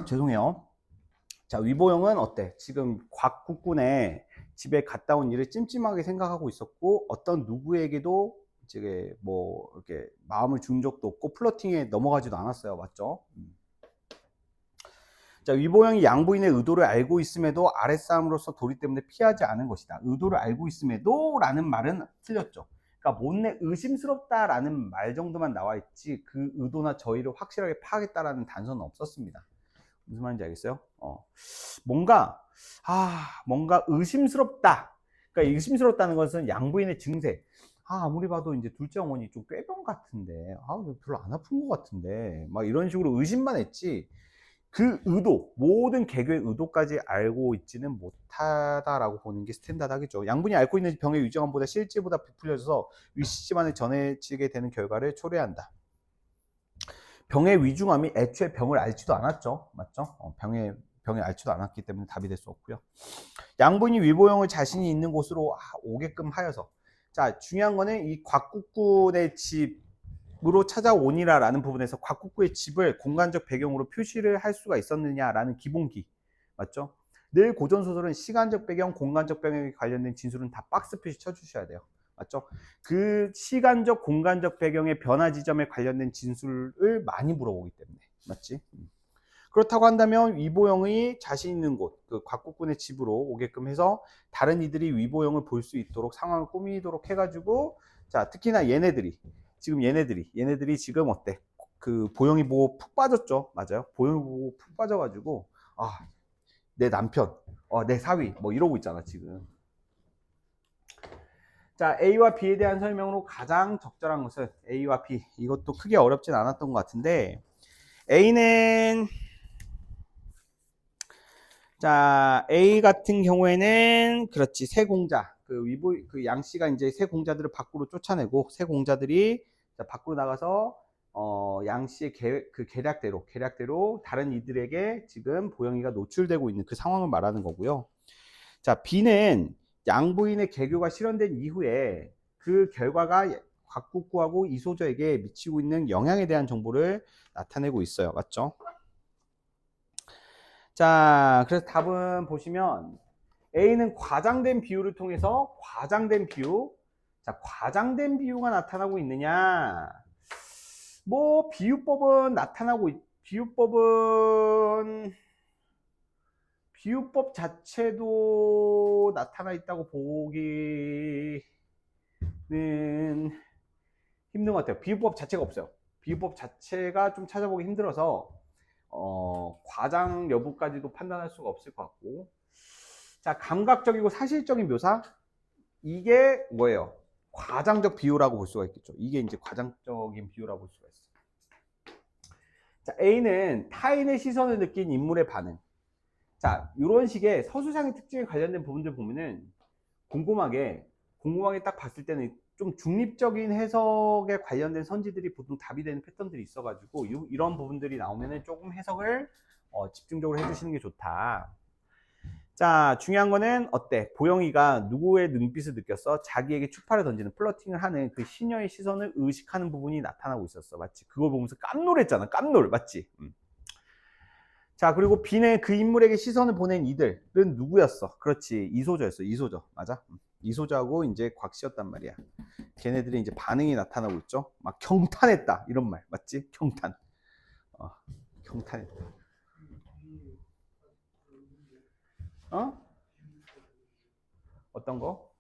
죄송해요. 자, 위보영은 어때? 지금 곽국군의 집에 갔다 온 일을 찜찜하게 생각하고 있었고, 어떤 누구에게도 이제 뭐 이렇게 마음을 준 적도 없고 플러팅에 넘어가지도 않았어요. 맞죠? 자, 위보영이 양부인의 의도를 알고 있음에도 아랫사람으로서 도리 때문에 피하지 않은 것이다. 의도를 알고 있음에도 라는 말은 틀렸죠. 그러니까 못내 의심스럽다라는 말 정도만 나와 있지, 그 의도나 저희를 확실하게 파악했다라는 단서는 없었습니다. 무슨 말인지 알겠어요? 뭔가 의심스럽다. 그러니까 의심스럽다는 것은 양부인의 증세. 아무리 봐도 이제 둘째 어머니 좀 꾀병 같은데, 별로 안 아픈 것 같은데, 막 이런 식으로 의심만 했지, 그 의도, 모든 개그의 의도까지 알고 있지는 못하다라고 보는 게 스탠다드하겠죠. 양분이 앓고 있는 병의 위중함보다 실제보다 부풀려져서 위시집안에 전해지게 되는 결과를 초래한다. 병의 위중함이 애초에 병을 앓지도 않았죠. 맞죠? 병을 앓지도 않았기 때문에 답이 될 수 없고요. 양분이 위보영을 자신이 있는 곳으로 오게끔 하여서. 자, 중요한 거는 이 곽국군의 집으로 찾아오니라라는 부분에서 곽국구의 집을 공간적 배경으로 표시를 할 수가 있었느냐라는 기본기. 맞죠? 늘 고전소설은 시간적 배경, 공간적 배경에 관련된 진술은 다 박스 표시 쳐주셔야 돼요. 맞죠? 그 시간적, 공간적 배경의 변화 지점에 관련된 진술을 많이 물어보기 때문에. 맞지? 그렇다고 한다면 위보영이 자신 있는 곳, 그 곽국군의 집으로 오게끔 해서 다른 이들이 위보영을 볼 수 있도록 상황을 꾸미도록 해가지고, 자, 특히나 얘네들이 지금 어때? 그 보영이 보고 푹 빠졌죠. 맞아요. 보영이 보고 푹 빠져가지고, 내 남편, 내 사위, 뭐 이러고 있잖아, 지금. 자, A와 B에 대한 설명으로 가장 적절한 것은 A와 B. 이것도 크게 어렵진 않았던 것 같은데, A는, 자, A 같은 경우에는, 그렇지, 새 공자. 그 양씨가 이제 새 공자들을 밖으로 쫓아내고, 새 공자들이 밖으로 나가서, 양씨의 계략대로 다른 이들에게 지금 보영이가 노출되고 있는 그 상황을 말하는 거고요. 자, B는 양부인의 개교가 실현된 이후에 그 결과가 곽국구하고 이소저에게 미치고 있는 영향에 대한 정보를 나타내고 있어요. 맞죠? 자, 그래서 답은 보시면 A는 과장된 비유를 통해서 과장된 비유. 자, 과장된 비유가 나타나고 있느냐? 뭐 비유법은 비유법 자체도 나타나 있다고 보기는 힘든 것 같아요. 비유법 자체가 없어요. 비유법 자체가 좀 찾아보기 힘들어서 과장 여부까지도 판단할 수가 없을 것 같고, 자, 감각적이고 사실적인 묘사, 이게 뭐예요? 과장적 비유라고 볼 수가 있겠죠. 이게 이제 과장적인 비유라고 볼 수가 있어요. 자, A는 타인의 시선을 느낀 인물의 반응. 자, 이런 식의 서술상의 특징에 관련된 부분들 보면은 궁금하게 딱 봤을 때는 좀 중립적인 해석에 관련된 선지들이 보통 답이 되는 패턴들이 있어가지고 이런 부분들이 나오면은 조금 해석을 집중적으로 해주시는 게 좋다. 자, 중요한 거는 어때? 보영이가 누구의 눈빛을 느꼈어? 자기에게 추파를 던지는, 플러팅을 하는 그 시녀의 시선을 의식하는 부분이 나타나고 있었어. 맞지? 그걸 보면서 깜놀했잖아. 깜놀. 맞지? 자, 그리고 B는 그 인물에게 시선을 보낸 이들은 누구였어? 그렇지, 이소저였어. 이소저. 맞아? 이소저하고 이제 곽씨였단 말이야. 걔네들이 이제 반응이 나타나고 있죠. 막 경탄했다. 이런 말. 맞지? 경탄. 경탄했다. 어? 어떤 거?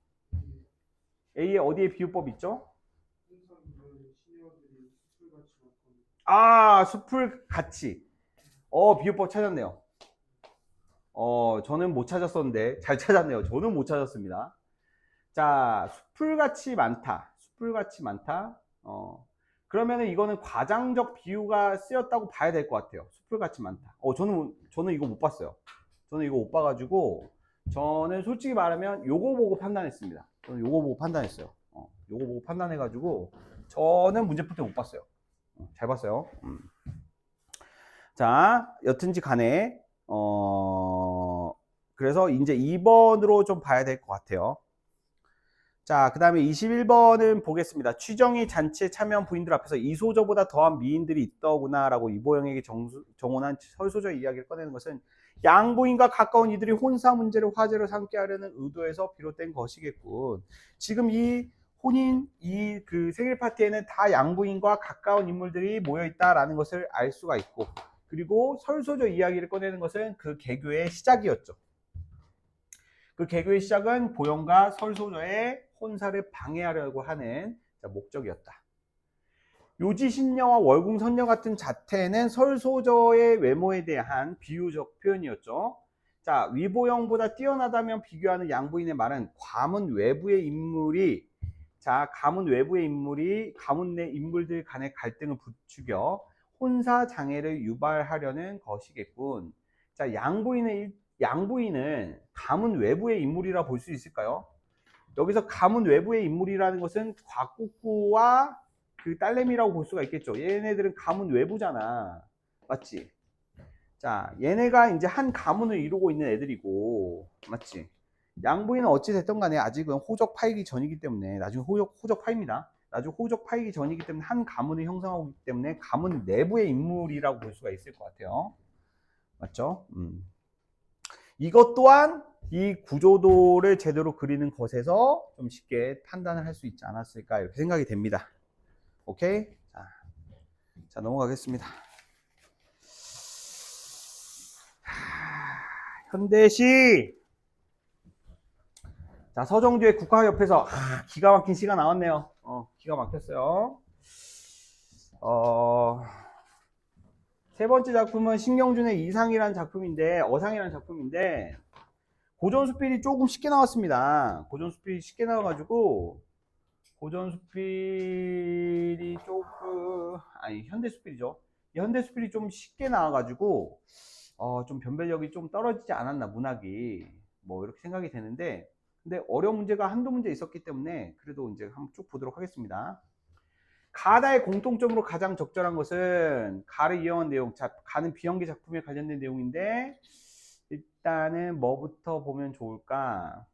A의 어디에 비유법 있죠? 아, 숲을 같이. 비유법 찾았네요. 저는 못 찾았었는데 잘 찾았네요. 저는 못 찾았습니다. 자, 숲을같이 많다. 숲을같이 많다. 그러면은 이거는 과장적 비유가 쓰였다고 봐야 될 것 같아요. 숲을같이 많다. 저는 이거 못 봤어요. 저는 이거 못 봐가지고, 저는 솔직히 말하면 요거 보고 판단했습니다. 저는 요거 보고 판단했어요. 요거 보고 판단해가지고, 저는 문제풀 때 못 봤어요. 잘 봤어요. 자, 여튼지 간에, 그래서 이제 2번으로 좀 봐야 될 것 같아요. 자, 그 다음에 21번은 보겠습니다. 취정이 잔치에 참여한 부인들 앞에서 이소저보다 더한 미인들이 있더구나 라고 이보영에게 정원한 설소저의 이야기를 꺼내는 것은 양부인과 가까운 이들이 혼사 문제를 화제로 삼게 하려는 의도에서 비롯된 것이겠군. 지금 이 혼인, 그 생일 파티에는 다 양부인과 가까운 인물들이 모여있다라는 것을 알 수가 있고, 그리고 설소저 이야기를 꺼내는 것은 그 개교의 시작이었죠. 그 개교의 시작은 보영과 설소저의 혼사를 방해하려고 하는 목적이었다. 요지신녀와 월궁선녀 같은 자태는 설소저의 외모에 대한 비유적 표현이었죠. 자, 위보영보다 뛰어나다면 비교하는 양부인의 말은 가문 외부의 인물이 가문 내 인물들 간의 갈등을 부추겨 혼사 장애를 유발하려는 것이겠군. 자, 양부인은 가문 외부의 인물이라 볼 수 있을까요? 여기서 가문 외부의 인물이라는 것은 곽국구와 그 딸내미라고 볼 수가 있겠죠. 얘네들은 가문 외부잖아. 맞지? 자, 얘네가 이제 한 가문을 이루고 있는 애들이고, 맞지? 양부인은 어찌 됐든 간에 아직은 호적 파이기 전이기 때문에, 나중에 호적 파입니다. 나중에 호적 파이기 전이기 때문에 한 가문을 형성하고 있기 때문에 가문 내부의 인물이라고 볼 수가 있을 것 같아요. 맞죠? 이것 또한 이 구조도를 제대로 그리는 것에서 좀 쉽게 판단을 할 수 있지 않았을까 이렇게 생각이 됩니다. 오케이? 자 넘어가겠습니다. 현대시. 자, 서정주의 국화옆에서 기가 막힌 시가 나왔네요. 기가 막혔어요. 세 번째 작품은 신경준의 어상이라는 작품인데 고전수필이 조금 쉽게 나왔습니다. 고전수필이 쉽게 나와가지고 고전수필이 조금, 아니, 현대수필이죠. 이 현대수필이 좀 쉽게 나와가지고, 좀 변별력이 좀 떨어지지 않았나, 문학이. 뭐, 이렇게 생각이 되는데, 근데 어려운 문제가 한두 문제 있었기 때문에, 그래도 이제 한번 쭉 보도록 하겠습니다. 가다의 공통점으로 가장 적절한 것은 가를 이용한 내용. 자, 가는 비연기 작품에 관련된 내용인데, 일단은 뭐부터 보면 좋을까?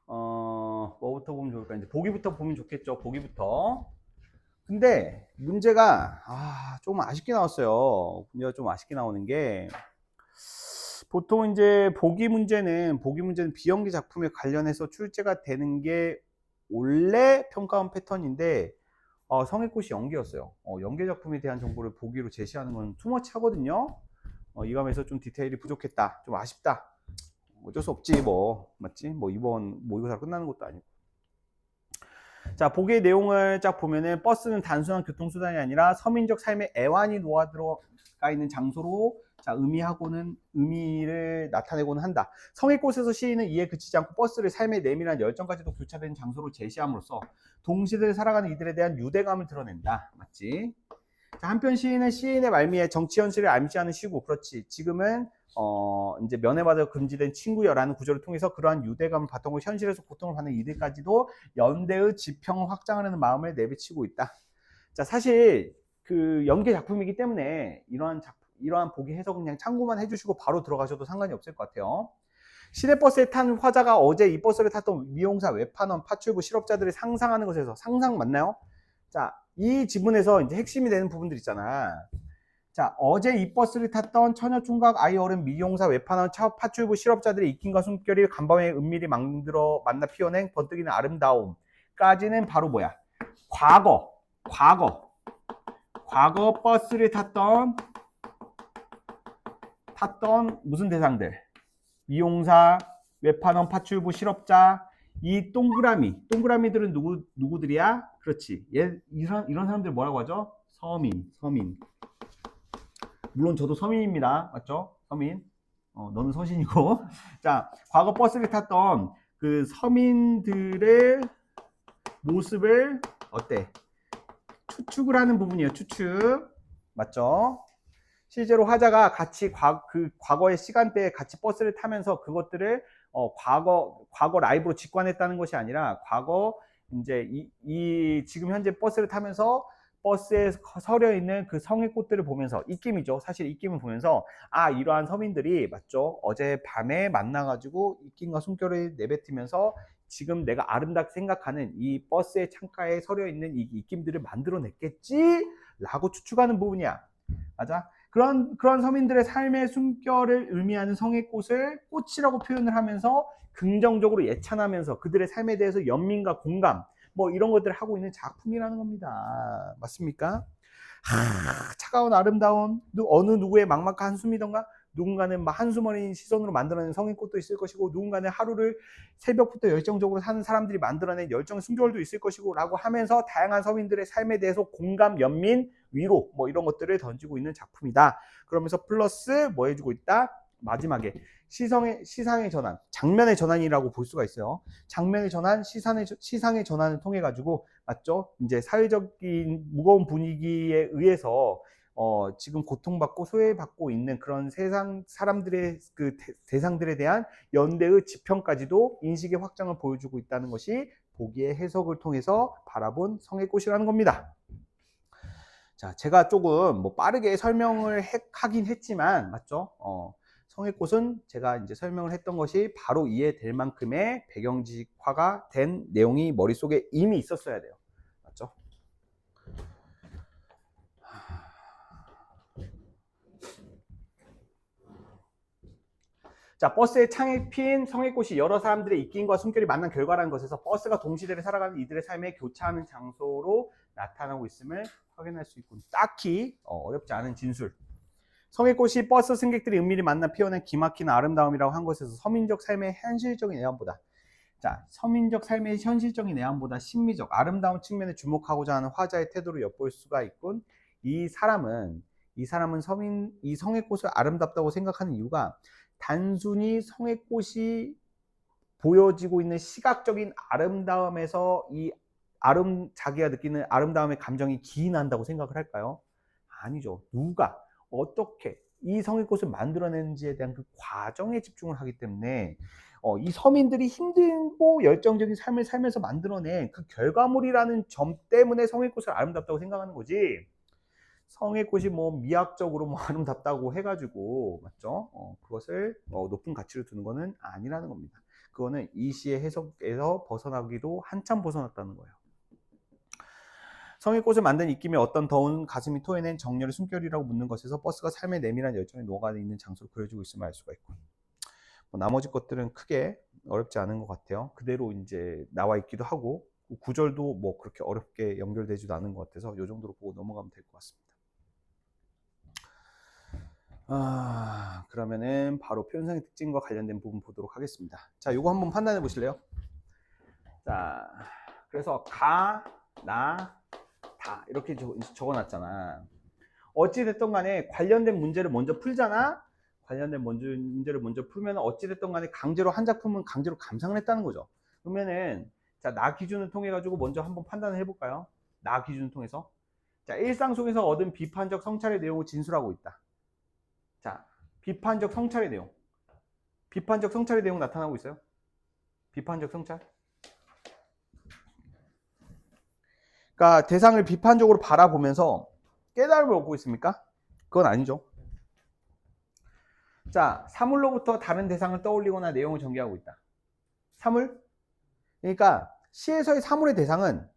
뭐부터 보면 좋을까? 이제 보기부터 보면 좋겠죠. 보기부터. 근데 문제가 좀 아쉽게 나왔어요. 문제가 좀 아쉽게 나오는 게 보통 이제 보기 문제는 비연기 작품에 관련해서 출제가 되는 게 원래 평가원 패턴인데 성의꽃이 연기였어요. 연기 작품에 대한 정보를 보기로 제시하는 건 투머치 하거든요. 이 감에서 좀 디테일이 부족했다. 좀 아쉽다. 어쩔 수 없지 뭐. 맞지? 뭐 이번 모의고사 끝나는 것도 아니고. 자, 보기의 내용을 쫙 보면은 버스는 단순한 교통수단이 아니라 서민적 삶의 애환이 녹아들어가 있는 장소로 자, 의미를 나타내고는 한다. 성의꽃에서 시인은 이에 그치지 않고 버스를 삶의 내밀한 열정까지도 교차되는 장소로 제시함으로써 동시대를 살아가는 이들에 대한 유대감을 드러낸다. 맞지? 자, 한편 시인은 시인의 말미에 정치 현실을 암시하는 시구. 그렇지. 지금은 이제 면회받아 금지된 친구여라는 구조를 통해서 그러한 유대감을 바탕으로 현실에서 고통을 받는 이들까지도 연대의 지평을 확장하려는 마음을 내비치고 있다. 자, 사실 그 연계 작품이기 때문에 이러한 보기 해석은 그냥 참고만 해주시고 바로 들어가셔도 상관이 없을 것 같아요. 시내버스에 탄 화자가 어제 이 버스를 탔던 미용사, 외판원, 파출부, 실업자들을 상상하는 것에서 상상 맞나요? 자, 이 지문에서 이제 핵심이 되는 부분들 있잖아. 자, 어제 이 버스를 탔던 처녀 총각 아이 어른 미용사 외판원 파출부 실업자들의 익힘과 숨결이 간밤에 은밀히 만나 피어낸 번뜩이는 아름다움까지는 바로 뭐야? 과거 버스를 탔던 무슨 대상들? 미용사, 외판원, 파출부, 실업자. 이 동그라미들은 누구들이야? 그렇지. 이런 사람들 뭐라고 하죠? 서민. 물론 저도 서민입니다. 맞죠? 서민. 너는 서신이고. 자, 과거 버스를 탔던 그 서민들의 모습을 어때? 추측을 하는 부분이에요. 추측. 맞죠? 실제로 화자가 같이 과거의 시간대에 같이 버스를 타면서 그것들을 과거 라이브로 직관했다는 것이 아니라 과거 이제 지금 현재 버스를 타면서 버스에 서려 있는 그 성의꽃들을 보면서 입김이죠. 사실 입김을 보면서 이러한 서민들이 맞죠. 어제 밤에 만나가지고 입김과 숨결을 내뱉으면서 지금 내가 아름답게 생각하는 이 버스의 창가에 서려 있는 이 입김들을 만들어냈겠지? 라고 추측하는 부분이야. 맞아? 그런 서민들의 삶의 숨결을 의미하는 성의꽃을 꽃이라고 표현을 하면서 긍정적으로 예찬하면서 그들의 삶에 대해서 연민과 공감 뭐 이런 것들을 하고 있는 작품이라는 겁니다. 맞습니까? 차가운 아름다움, 어느 누구의 막막한 한숨이던가 누군가는 막 한숨 어린 시선으로 만들어낸 성인꽃도 있을 것이고 누군가는 하루를 새벽부터 열정적으로 사는 사람들이 만들어낸 열정 숨결도 있을 것이고 라고 하면서 다양한 서민들의 삶에 대해서 공감, 연민, 위로 뭐 이런 것들을 던지고 있는 작품이다. 그러면서 플러스 뭐 해주고 있다? 마지막에 시상의 전환, 장면의 전환이라고 볼 수가 있어요. 장면의 전환, 시상의 전환을 통해 가지고 맞죠? 이제 사회적인 무거운 분위기에 의해서 지금 고통받고 소외받고 있는 그런 세상 사람들의 그 대상들에 대한 연대의 지평까지도 인식의 확장을 보여주고 있다는 것이 보기의 해석을 통해서 바라본 성의꽃이라는 겁니다. 자, 제가 조금 뭐 빠르게 설명을 하긴 했지만 맞죠? 성의꽃은 제가 이제 설명을 했던 것이 바로 이해될 만큼의 배경지식화가 된 내용이 머릿속에 이미 있었어야 돼요. 맞죠? 자, 버스의 창에 핀 성의꽃이 여러 사람들의 입김과 숨결이 만난 결과라는 것에서 버스가 동시대를 살아가는 이들의 삶에 교차하는 장소로 나타나고 있음을 확인할 수 있군. 딱히 어렵지 않은 진술. 성의꽃이 버스 승객들이 은밀히 만나 피어낸 기막힌 아름다움이라고 한 것에서 서민적 삶의 현실적인 애환보다 서민적 삶의 현실적인 애환보다 심미적 아름다운 측면에 주목하고자 하는 화자의 태도를 엿볼 수가 있군. 이 사람은 이 성의꽃을 아름답다고 생각하는 이유가 단순히 성의꽃이 보여지고 있는 시각적인 아름다움에서 이 자기가 느끼는 아름다움의 감정이 기인한다고 생각을 할까요? 아니죠. 누가 어떻게 이 성의꽃을 만들어내는지에 대한 그 과정에 집중을 하기 때문에 이 서민들이 힘들고 열정적인 삶을 살면서 만들어낸 그 결과물이라는 점 때문에 성의꽃을 아름답다고 생각하는 거지. 성의꽃이 뭐 미학적으로 뭐 아름답다고 해가지고 맞죠? 그것을 높은 가치를 두는 것은 아니라는 겁니다. 그거는 이 시의 해석에서 벗어나기도 한참 벗어났다는 거예요. 성의꽃을 만든 입김에 어떤 더운 가슴이 토해낸 정열의 숨결이라고 묻는 것에서 버스가 삶의 내밀한 열정이 녹아 있는 장소로 그려지고 있음을 알 수가 있고, 뭐 나머지 것들은 크게 어렵지 않은 것 같아요. 그대로 이제 나와 있기도 하고 구절도 뭐 그렇게 어렵게 연결되지도 않은 것 같아서 이 정도로 보고 넘어가면 될 것 같습니다. 그러면은 바로 표현상의 특징과 관련된 부분 보도록 하겠습니다. 자, 요거 한번 판단해 보실래요? 자, 그래서 가, 나, 다 이렇게 적어놨잖아. 어찌됐든 간에 관련된 문제를 먼저 풀잖아. 관련된 문제를 먼저 풀면 어찌됐든 간에 강제로 한 작품은 강제로 감상을 했다는 거죠. 그러면은 자, 나 기준을 통해 가지고 먼저 한번 판단을 해볼까요? 나 기준을 통해서. 자, 일상 속에서 얻은 비판적 성찰의 내용을 진술하고 있다. 자, 비판적 성찰의 내용. 비판적 성찰의 내용 나타나고 있어요. 비판적 성찰. 그러니까 대상을 비판적으로 바라보면서 깨달음을 얻고 있습니까? 그건 아니죠. 자, 사물로부터 다른 대상을 떠올리거나 내용을 전개하고 있다. 사물? 그러니까 시에서의 사물의 대상은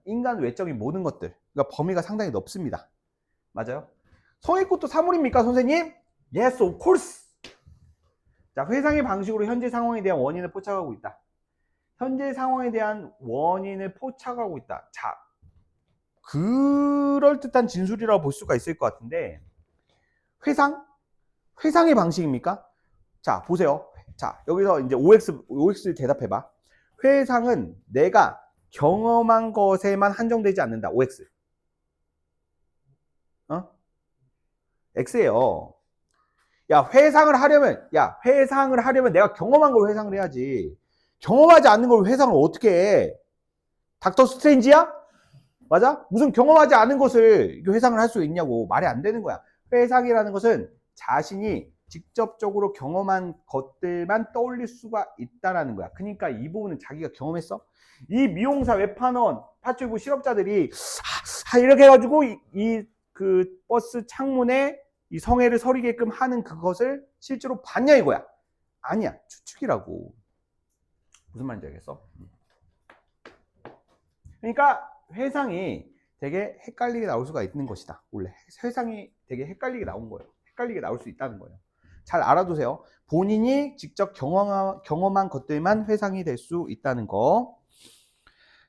인간 외적인 모든 것들. 그러니까 범위가 상당히 넓습니다. 맞아요? 성의꽃도 사물입니까, 선생님? Yes, of course. 자, 회상의 방식으로 현재 상황에 대한 원인을 포착하고 있다. 현재 상황에 대한 원인을 포착하고 있다. 자, 그럴듯한 진술이라고 볼 수가 있을 것 같은데, 회상의 방식입니까? 자, 보세요. 자, 여기서 이제 OX를 대답해봐. 회상은 내가 경험한 것에만 한정되지 않는다. OX. X예요. 회상을 하려면 내가 경험한 걸 회상을 해야지. 경험하지 않는 걸 회상을 어떻게 해? 닥터 스트레인지야? 맞아? 무슨 경험하지 않은 것을 회상을 할 수 있냐고. 말이 안 되는 거야. 회상이라는 것은 자신이 직접적으로 경험한 것들만 떠올릴 수가 있다라는 거야. 그러니까 이 부분은 자기가 경험했어. 이 미용사, 외판원, 파출부 실업자들이 이렇게 해가지고 그 버스 창문에 이 성애를 서리게끔 하는 그것을 실제로 봤냐 이거야. 아니야. 추측이라고. 무슨 말인지 알겠어? 그러니까 회상이 되게 헷갈리게 나올 수가 있는 것이다. 원래 회상이 되게 헷갈리게 나온 거예요. 헷갈리게 나올 수 있다는 거예요. 잘 알아두세요. 본인이 직접 경험한 것들만 회상이 될 수 있다는 거.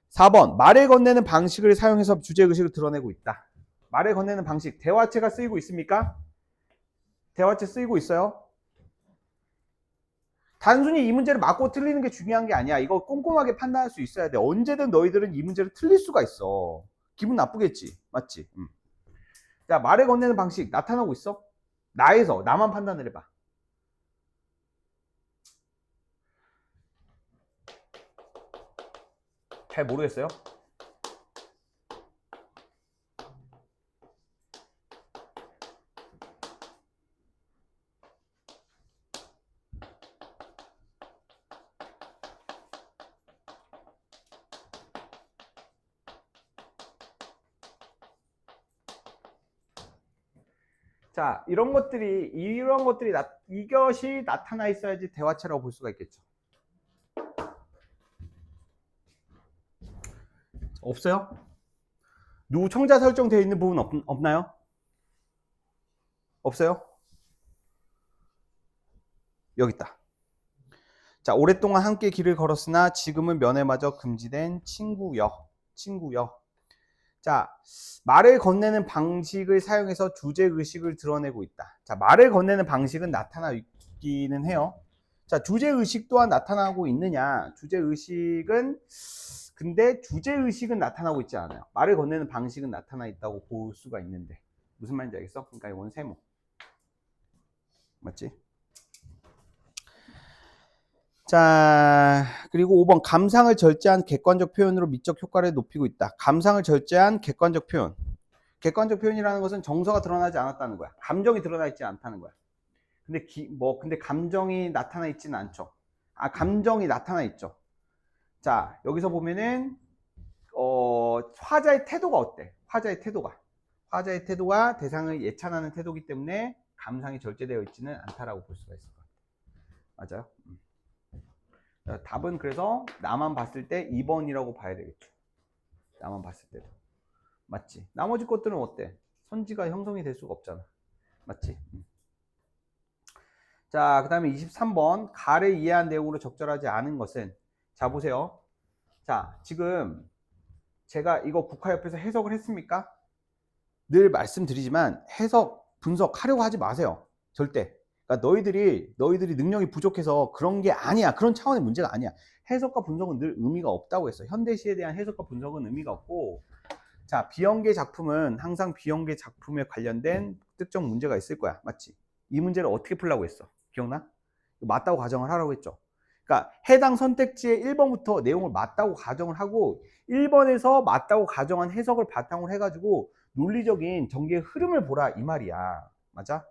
4번, 말을 건네는 방식을 사용해서 주제의식을 드러내고 있다. 말을 건네는 방식, 대화체가 쓰이고 있습니까? 대화체 쓰이고 있어요. 단순히 이 문제를 맞고 틀리는 게 중요한 게 아니야. 이거 꼼꼼하게 판단할 수 있어야 돼. 언제든 너희들은 이 문제를 틀릴 수가 있어. 기분 나쁘겠지. 맞지? 자, 말을 건네는 방식 나타나고 있어? 나만 판단을 해봐. 잘 모르겠어요? 자, 이것이 나타나 있어야지 대화체라고 볼 수가 있겠죠. 없어요? 누구 청자 설정되어 있는 부분 없나요? 없어요? 여기 있다. 자, 오랫동안 함께 길을 걸었으나 지금은 면회마저 금지된 친구여. 자, 말을 건네는 방식을 사용해서 주제의식을 드러내고 있다. 자, 말을 건네는 방식은 나타나 있기는 해요. 자, 주제의식 또한 나타나고 있느냐? 근데 주제의식은 나타나고 있지 않아요. 말을 건네는 방식은 나타나 있다고 볼 수가 있는데. 무슨 말인지 알겠어? 그러니까 이건 세모. 맞지? 자, 그리고 5번 감상을 절제한 객관적 표현으로 미적 효과를 높이고 있다. 감상을 절제한 객관적 표현. 객관적 표현이라는 것은 정서가 드러나지 않았다는 거야. 감정이 드러나 있지 않다는 거야. 근데 감정이 나타나 있지는 않죠. 감정이 나타나 있죠. 자, 여기서 보면은 화자의 태도가 어때? 화자의 태도가 대상을 예찬하는 태도이기 때문에 감상이 절제되어 있지는 않다라고 볼 수가 있을 것 같아요. 맞아요? 자, 답은 그래서 나만 봤을 때 2번이라고 봐야 되겠죠. 나만 봤을 때도. 맞지? 나머지 것들은 어때? 선지가 형성이 될 수가 없잖아. 맞지? 자, 그 다음에 23번. 가를 이해한 내용으로 적절하지 않은 것은, 자, 보세요. 자, 지금 제가 이거 국화옆에서 해석을 했습니까? 늘 말씀드리지만 해석, 분석하려고 하지 마세요. 절대. 그러니까 너희들이 능력이 부족해서 그런 게 아니야. 그런 차원의 문제가 아니야. 해석과 분석은 늘 의미가 없다고 했어. 현대시에 대한 해석과 분석은 의미가 없고, 자, 비연계 작품은 항상 비연계 작품에 관련된 특정 문제가 있을 거야. 맞지? 이 문제를 어떻게 풀라고 했어? 기억나? 맞다고 가정을 하라고 했죠. 그러니까 해당 선택지의 1번부터 내용을 맞다고 가정을 하고 1번에서 맞다고 가정한 해석을 바탕으로 해가지고 논리적인 전개의 흐름을 보라 이 말이야. 맞아?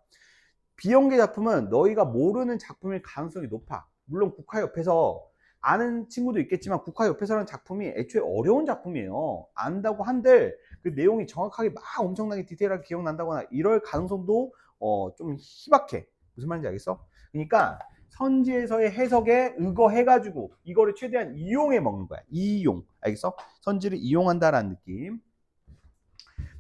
비연계 작품은 너희가 모르는 작품일 가능성이 높아. 물론 국화 옆에서 아는 친구도 있겠지만 국화 옆에서라는 작품이 애초에 어려운 작품이에요. 안다고 한들 그 내용이 정확하게 막 엄청나게 디테일하게 기억난다거나 이럴 가능성도 좀 희박해. 무슨 말인지 알겠어? 그러니까 선지에서의 해석에 의거해가지고 이거를 최대한 이용해 먹는 거야. 이용. 알겠어? 선지를 이용한다라는 느낌.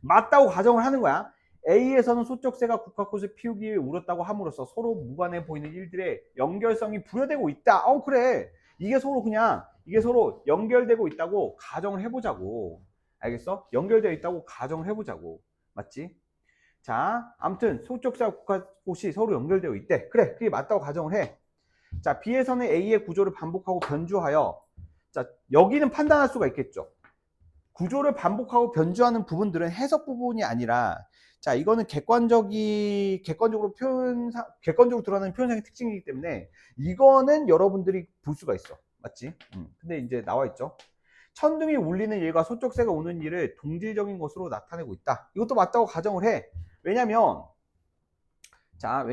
맞다고 가정을 하는 거야. A에서는 소쩍새가 국화꽃을 피우기 위해 울었다고 함으로써 서로 무관해 보이는 일들의 연결성이 부여되고 있다. 그래. 이게 서로 연결되고 있다고 가정을 해보자고. 알겠어? 연결되어 있다고 가정을 해보자고. 맞지? 자, 아무튼 소쩍새와 국화꽃이 서로 연결되어 있대. 그래, 그게 맞다고 가정을 해. 자, B에서는 A의 구조를 반복하고 변주하여, 자, 여기는 판단할 수가 있겠죠. 구조를 반복하고 변주하는 부분들은 해석 부분이 아니라, 자, 이거는 객관적으로 드러나는 표현상의 특징이기 때문에 이거는 여러분들이 볼 수가 있어. 맞지? 근데 이제 나와 있죠. 천둥이 울리는 일과 소쩍새가 우는 일을 동질적인 것으로 나타내고 있다. 이것도 맞다고 가정을 해. 왜냐면 자,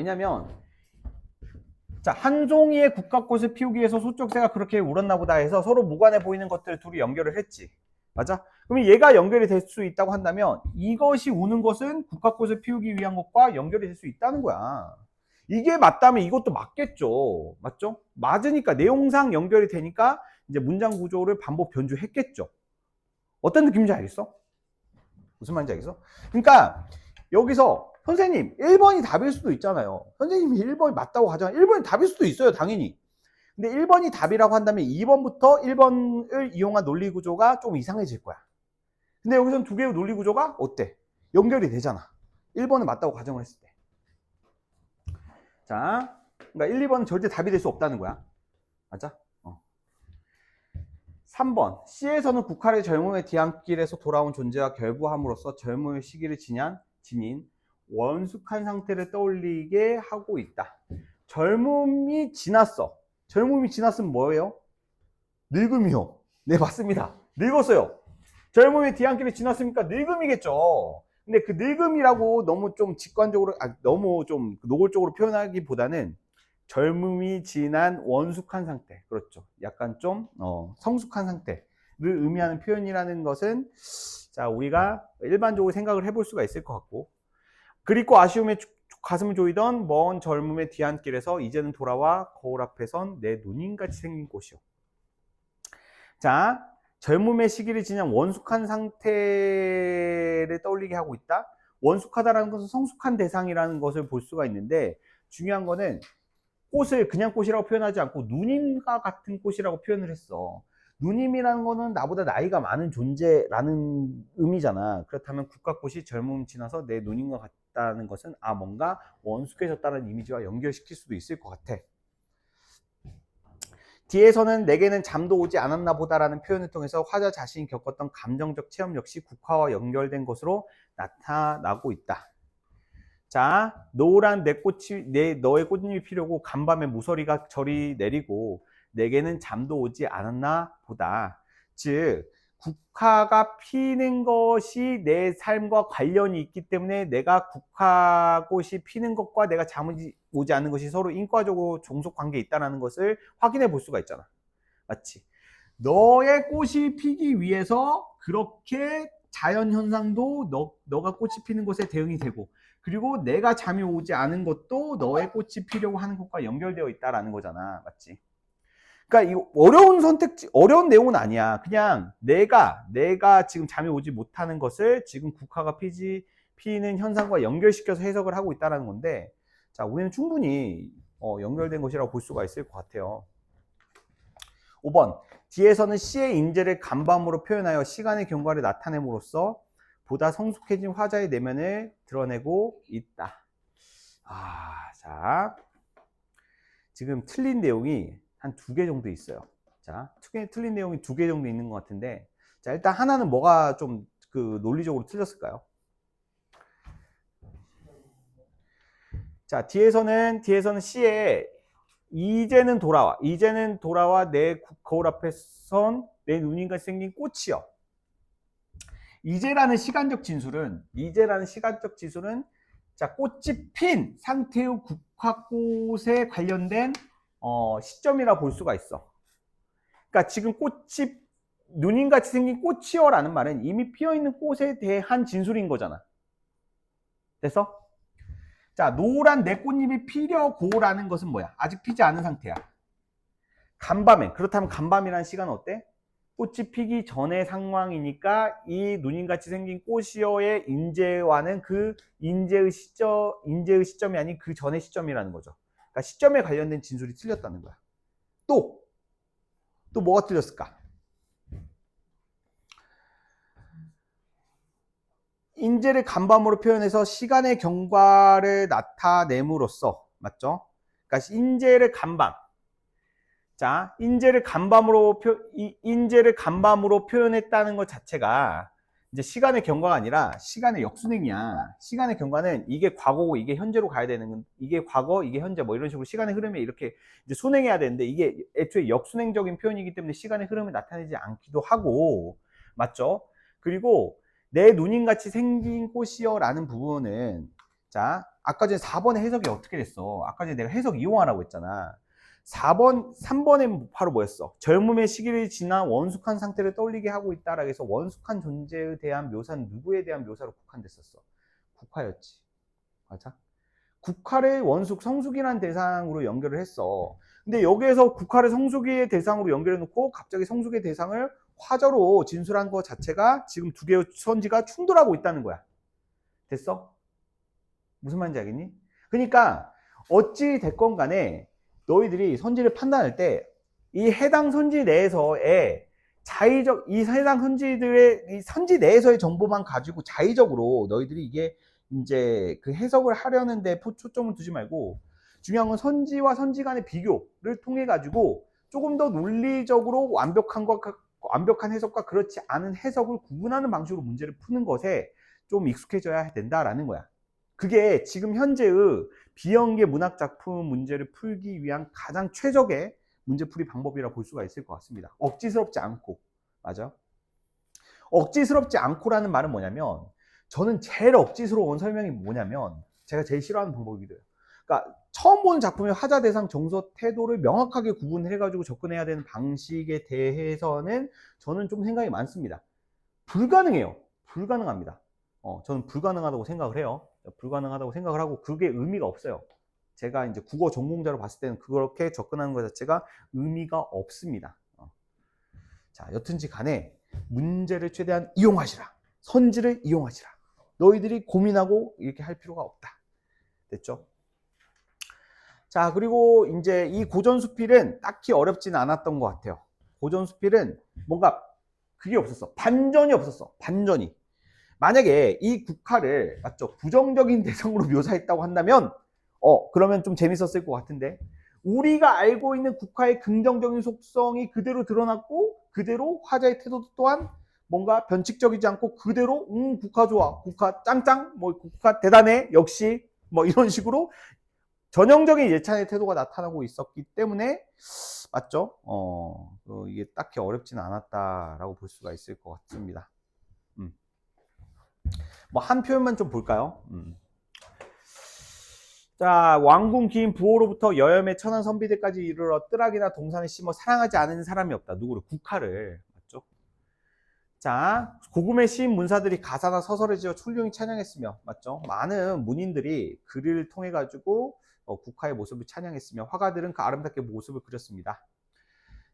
한 종이의 국화꽃을 피우기 위해서 소쩍새가 그렇게 울었나 보다 해서 서로 무관해 보이는 것들을 둘이 연결을 했지. 맞아? 그럼 얘가 연결이 될 수 있다고 한다면 이것이 우는 것은 국화꽃을 피우기 위한 것과 연결이 될 수 있다는 거야. 이게 맞다면 이것도 맞겠죠. 맞죠? 맞으니까 내용상 연결이 되니까 이제 문장 구조를 반복 변주했겠죠. 어떤 느낌인지 알겠어? 무슨 말인지 알겠어? 그러니까 여기서 선생님 1번이 답일 수도 있잖아요. 선생님이 1번이 맞다고 하잖아요. 1번이 답일 수도 있어요. 당연히. 근데 1번이 답이라고 한다면 2번부터 1번을 이용한 논리 구조가 좀 이상해질 거야. 근데 여기서는 두 개의 논리 구조가 어때? 연결이 되잖아. 1번은 맞다고 가정을 했을 때. 자, 그러니까 1, 2번은 절대 답이 될 수 없다는 거야. 맞아? 3번. C에서는 국화를 젊음의 뒤안길에서 돌아온 존재와 결부함으로써 젊음의 시기를 지닌 원숙한 상태를 떠올리게 하고 있다. 젊음이 지났어. 젊음이 지났으면 뭐예요? 늙음이요. 네, 맞습니다. 늙었어요. 젊음의 뒤안길이 지났으니까 늙음이겠죠. 근데 그 늙음이라고 너무 좀 직관적으로, 너무 좀 노골적으로 표현하기보다는 젊음이 지난 원숙한 상태. 그렇죠. 약간 좀, 성숙한 상태를 의미하는 표현이라는 것은, 자, 우리가 일반적으로 생각을 해볼 수가 있을 것 같고, 그리고 아쉬움에 가슴을 조이던 먼 젊음의 뒤안길에서 이제는 돌아와 거울 앞에 선 내 누님같이 생긴 꽃이요. 자, 젊음의 시기를 지난 원숙한 상태를 떠올리게 하고 있다. 원숙하다라는 것은 성숙한 대상이라는 것을 볼 수가 있는데 중요한 거는 꽃을 그냥 꽃이라고 표현하지 않고 누님과 같은 꽃이라고 표현을 했어. 누님이라는 거는 나보다 나이가 많은 존재라는 의미잖아. 그렇다면 국화꽃이 젊음 지나서 내 누님과 같다는 것은 뭔가 원숙해졌다는 이미지와 연결시킬 수도 있을 것 같아. 뒤에서는 내게는 잠도 오지 않았나 보다라는 표현을 통해서 화자 자신이 겪었던 감정적 체험 역시 국화와 연결된 것으로 나타나고 있다. 자, 노란 너의 꽃잎이 피려고 간밤에 무서리가 저리 내리고 내게는 잠도 오지 않았나 보다. 즉 국화가 피는 것이 내 삶과 관련이 있기 때문에 내가 국화꽃이 피는 것과 내가 잠이 오지 않는 것이 서로 인과적으로 종속관계에 있다는 것을 확인해 볼 수가 있잖아. 맞지? 너의 꽃이 피기 위해서 그렇게 자연현상도 너가 꽃이 피는 것에 대응이 되고, 그리고 내가 잠이 오지 않은 것도 너의 꽃이 피려고 하는 것과 연결되어 있다는 거잖아. 맞지? 그러니까 이 어려운 선택지, 어려운 내용은 아니야. 그냥 내가 지금 잠이 오지 못하는 것을 지금 국화가 피는 현상과 연결시켜서 해석을 하고 있다는 건데, 자, 우리는 충분히 연결된 것이라고 볼 수가 있을 것 같아요. 5번. 뒤에서는 시의 인재를 간밤으로 표현하여 시간의 경과를 나타냄으로써 보다 성숙해진 화자의 내면을 드러내고 있다. 자, 지금 틀린 내용이 한 2개 정도 있어요. 자, 틀린 내용이 2개 정도 있는 것 같은데, 자, 일단 하나는 뭐가 좀 그 논리적으로 틀렸을까요? 자, 뒤에서는 시에 이제는 돌아와 내 거울 앞에 선 내 누님같이 생긴 꽃이여. 이제라는 시간적 진술은 자, 꽃이 핀 상태의 국화꽃에 관련된 시점이라 볼 수가 있어. 그러니까 지금 꽃이 누님같이 생긴 꽃이여라는 말은 이미 피어있는 꽃에 대한 진술인 거잖아. 됐어? 자, 노란 내 꽃잎이 피려고라는 것은 뭐야? 아직 피지 않은 상태야. 간밤에, 그렇다면 간밤이라는 시간은 어때? 꽃이 피기 전의 상황이니까 이 누님같이 생긴 꽃이여의 인재와는 그 인재의 시점이 아닌 그 전의 시점이라는 거죠. 그러니까 시점에 관련된 진술이 틀렸다는 거야. 또 뭐가 틀렸을까? 인재를 간밤으로 표현해서 시간의 경과를 나타냄으로써, 맞죠? 그러니까 인재를 간밤. 자, 인재를 간밤으로 표현했다는 것 자체가 이제 시간의 경과가 아니라 시간의 역순행이야. 시간의 경과는 이게 과거고 이게 현재로 가야 되는 건, 이게 과거, 이게 현재 뭐 이런 식으로 시간의 흐름에 이렇게 이제 순행해야 되는데, 이게 애초에 역순행적인 표현이기 때문에 시간의 흐름을 나타내지 않기도 하고, 맞죠? 그리고 내 누님같이 생긴 꽃이여 라는 부분은, 자, 아까 전에 4번의 해석이 어떻게 됐어? 아까 전에 내가 해석 이용하라고 했잖아. 3번에 바로 뭐였어? 젊음의 시기를 지나 원숙한 상태를 떠올리게 하고 있다라고 해서 원숙한 존재에 대한 묘사는 누구에 대한 묘사로 국한됐었어? 국화였지. 맞아? 국화를 원숙, 성숙이라는 대상으로 연결을 했어. 근데 여기에서 국화를 성숙의 대상으로 연결해 놓고 갑자기 성숙의 대상을 화저로 진술한 것 자체가 지금 2개의 선지가 충돌하고 있다는 거야. 됐어? 무슨 말인지 알겠니? 그러니까 어찌 됐건 간에 너희들이 선지를 판단할 때 이 해당 선지 내에서의 자의적, 이 해당 선지들의 이 선지 내에서의 정보만 가지고 자의적으로 너희들이 이게 이제 그 해석을 하려는데 초점을 두지 말고, 중요한 건 선지와 선지 간의 비교를 통해 가지고 조금 더 논리적으로 완벽한 해석과 그렇지 않은 해석을 구분하는 방식으로 문제를 푸는 것에 좀 익숙해져야 된다라는 거야. 그게 지금 현재의 비연계 문학 작품 문제를 풀기 위한 가장 최적의 문제풀이 방법이라 볼 수가 있을 것 같습니다. 억지스럽지 않고. 맞아? 억지스럽지 않고라는 말은 뭐냐면, 저는 제일 억지스러운 설명이 뭐냐면, 제가 제일 싫어하는 방법이래요. 그러니까 처음 보는 작품의 화자 대상 정서 태도를 명확하게 구분해가지고 접근해야 되는 방식에 대해서는 저는 좀 생각이 많습니다. 불가능해요. 불가능합니다. 저는 불가능하다고 생각을 해요. 불가능하다고 생각을 하고, 그게 의미가 없어요. 제가 이제 국어 전공자로 봤을 때는 그렇게 접근하는 것 자체가 의미가 없습니다. 자, 여튼지 간에 문제를 최대한 이용하시라. 선지를 이용하시라. 너희들이 고민하고 이렇게 할 필요가 없다. 됐죠? 자, 그리고 이제 이 고전수필은 딱히 어렵지는 않았던 것 같아요. 고전수필은 뭔가 그게 없었어. 반전이 없었어. 반전이. 만약에 이 국화를, 맞죠? 부정적인 대상으로 묘사했다고 한다면 그러면 좀 재밌었을 것 같은데, 우리가 알고 있는 국화의 긍정적인 속성이 그대로 드러났고, 그대로 화자의 태도도 또한 뭔가 변칙적이지 않고 그대로 국화 좋아, 국화 짱짱, 뭐 국화 대단해, 역시 뭐 이런 식으로 전형적인 예찬의 태도가 나타나고 있었기 때문에 맞죠? 이게 딱히 어렵진 않았다라고 볼 수가 있을 것 같습니다. 뭐 한 표현만 좀 볼까요? 자, 왕궁 긴 부호로부터 여염의 천한 선비들까지 이르러 뜰학이나 동산을 심어 사랑하지 않은 사람이 없다. 누구를? 국화를. 맞죠? 자, 고금의 시인 문사들이 가사나 서설을 지어 훌륭히 찬양했으며, 맞죠? 많은 문인들이 글을 통해 가지고 국화의 모습을 찬양했으며, 화가들은 그 아름답게 모습을 그렸습니다.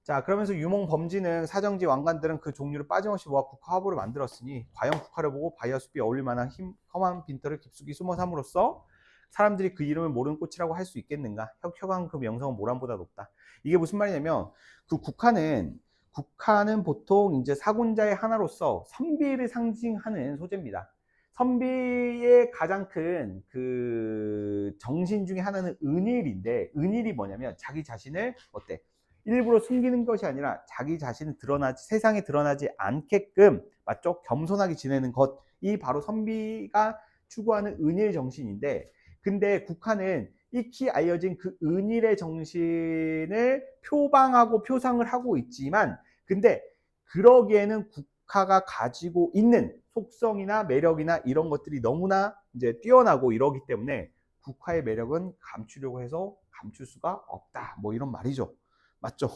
자, 그러면서 유몽 범지능 사정지 왕관들은 그 종류를 빠짐없이 모아 국화 화보를 만들었으니 과연 국화를 보고 바이아숲이 어울릴 만한 험한 빈털을 깊숙이 숨어 삼으로써 사람들이 그 이름을 모르는 꽃이라고 할 수 있겠는가? 혁혁한 그 명성은 모란보다 높다. 이게 무슨 말이냐면 그 국화는 보통 이제 사군자의 하나로서 선비를 상징하는 소재입니다. 선비의 가장 큰 그 정신 중에 하나는 은일인데, 은일이 뭐냐면 자기 자신을 어때? 일부러 숨기는 것이 아니라 자기 자신은 세상에 드러나지 않게끔, 맞죠? 겸손하게 지내는 것이 바로 선비가 추구하는 은일 정신인데, 근데 국화는 익히 알려진 그 은일의 정신을 표방하고 표상을 하고 있지만, 근데 그러기에는 국화가 가지고 있는 속성이나 매력이나 이런 것들이 너무나 이제 뛰어나고 이러기 때문에 국화의 매력은 감추려고 해서 감출 수가 없다. 뭐 이런 말이죠. 맞죠?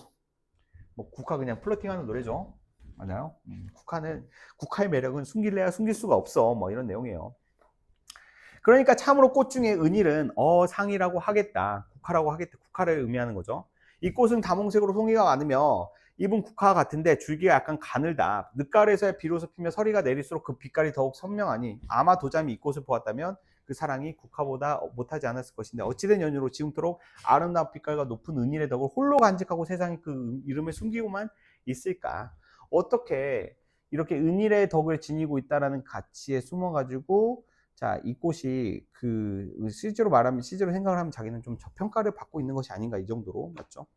뭐 국화 그냥 플러팅하는 노래죠. 맞아요. 국화의 매력은 숨길래야 숨길 수가 없어. 뭐 이런 내용이에요. 그러니까 참으로 꽃 중에 은일은 상이라고 하겠다. 국화라고 하겠다. 국화를 의미하는 거죠. 이 꽃은 다몽색으로 송이가 많으며 잎은 국화와 같은데 줄기가 약간 가늘다. 늦가을에서야 비로소 피며 서리가 내릴수록 그 빛깔이 더욱 선명하니 아마 도자미 이 꽃을 보았다면 그 사랑이 국화보다 못하지 않았을 것인데 어찌된 연유로 지금토록 아름다운 빛깔과 높은 은일의 덕을 홀로 간직하고 세상에 그 이름을 숨기고만 있을까? 어떻게 이렇게 은일의 덕을 지니고 있다라는 가치에 숨어가지고 자, 이 꽃이 실제로 생각을 하면 자기는 좀 저평가를 받고 있는 것이 아닌가, 이 정도로. 맞죠?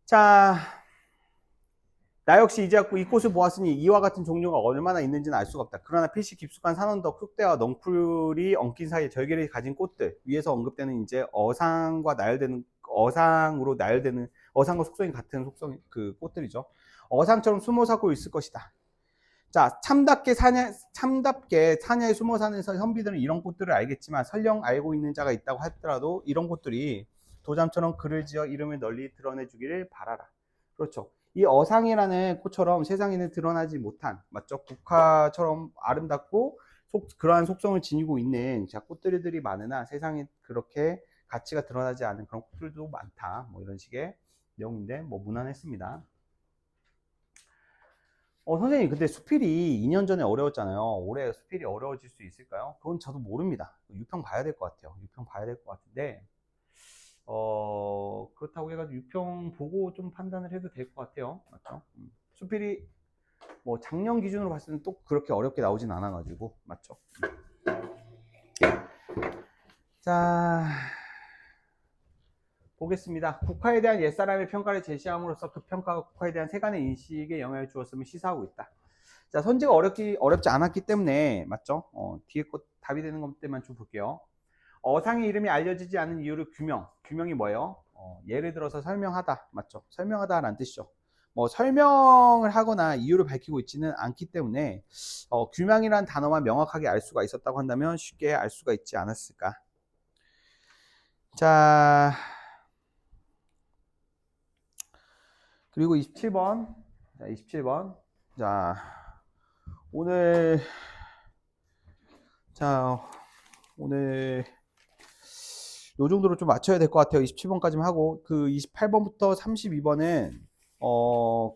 자, 나 역시 이제야 이 꽃을 보았으니 이와 같은 종류가 얼마나 있는지는 알 수가 없다. 그러나 필시 깊숙한 산원덕, 흙대와 넝쿨이 엉킨 사이에 절개를 가진 꽃들, 위에서 언급되는 이제 어상과 어상과 속성이 같은 속성, 그 꽃들이죠. 어상처럼 숨어 살고 있을 것이다. 자, 참답게 사냐에 숨어 사는 선비들은 이런 꽃들을 알겠지만 설령 알고 있는 자가 있다고 하더라도 이런 꽃들이 도잠처럼 글을 지어 이름을 널리 드러내 주기를 바라라. 그렇죠. 이 어상이라는 꽃처럼 세상에는 드러나지 못한, 맞죠? 국화처럼 아름답고 그러한 속성을 지니고 있는 꽃들이 많으나 세상에 그렇게 가치가 드러나지 않은 그런 꽃들도 많다. 뭐 이런 식의 내용인데 뭐 무난했습니다. 선생님, 근데 수필이 2년 전에 어려웠잖아요. 올해 수필이 어려워질 수 있을까요? 그건 저도 모릅니다. 유평 봐야 될 것 같아요. 유평 봐야 될 것 같은데, 그렇다고 해가지고 유평 보고 좀 판단을 해도 될 것 같아요. 맞죠? 수필이 뭐 작년 기준으로 봤을 때는 또 그렇게 어렵게 나오진 않아가지고, 맞죠? 자, 보겠습니다. 국화에 대한 옛사람의 평가를 제시함으로써 그 평가가 국화에 대한 세간의 인식에 영향을 주었음을 시사하고 있다. 자, 선지가 어렵지 않았기 때문에, 맞죠? 뒤에 것 답이 되는 것들만 좀 볼게요. 어상의 이름이 알려지지 않은 이유를 규명이 뭐예요? 예를 들어서 설명하다, 맞죠? 설명하다라는 뜻이죠. 뭐 설명을 하거나 이유를 밝히고 있지는 않기 때문에 규명이라는 단어만 명확하게 알 수가 있었다고 한다면 쉽게 알 수가 있지 않았을까. 자, 그리고 27번. 자, 27번. 자, 오늘 요 정도로 좀 맞춰야 될 것 같아요. 27번까지만 하고 그 28번부터 32번은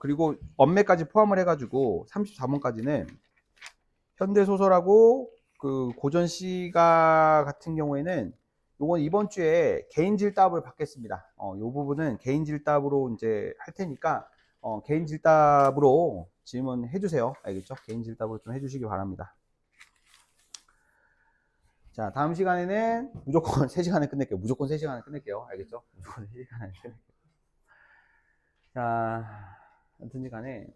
그리고 엄매까지 포함을 해가지고 34번까지는 현대소설하고 그 고전 시가 같은 경우에는 요건 이번 주에 개인 질답을 받겠습니다. 요 부분은 개인 질답으로 이제 할 테니까 개인 질답으로 질문해 주세요. 알겠죠? 개인 질답으로 좀 해주시기 바랍니다. 자, 다음 시간에는 무조건 3시간에 끝낼게요. 무조건 3시간에 끝낼게요. 알겠죠? 무조건 3시간에 끝낼게요. 자, 아무튼 간에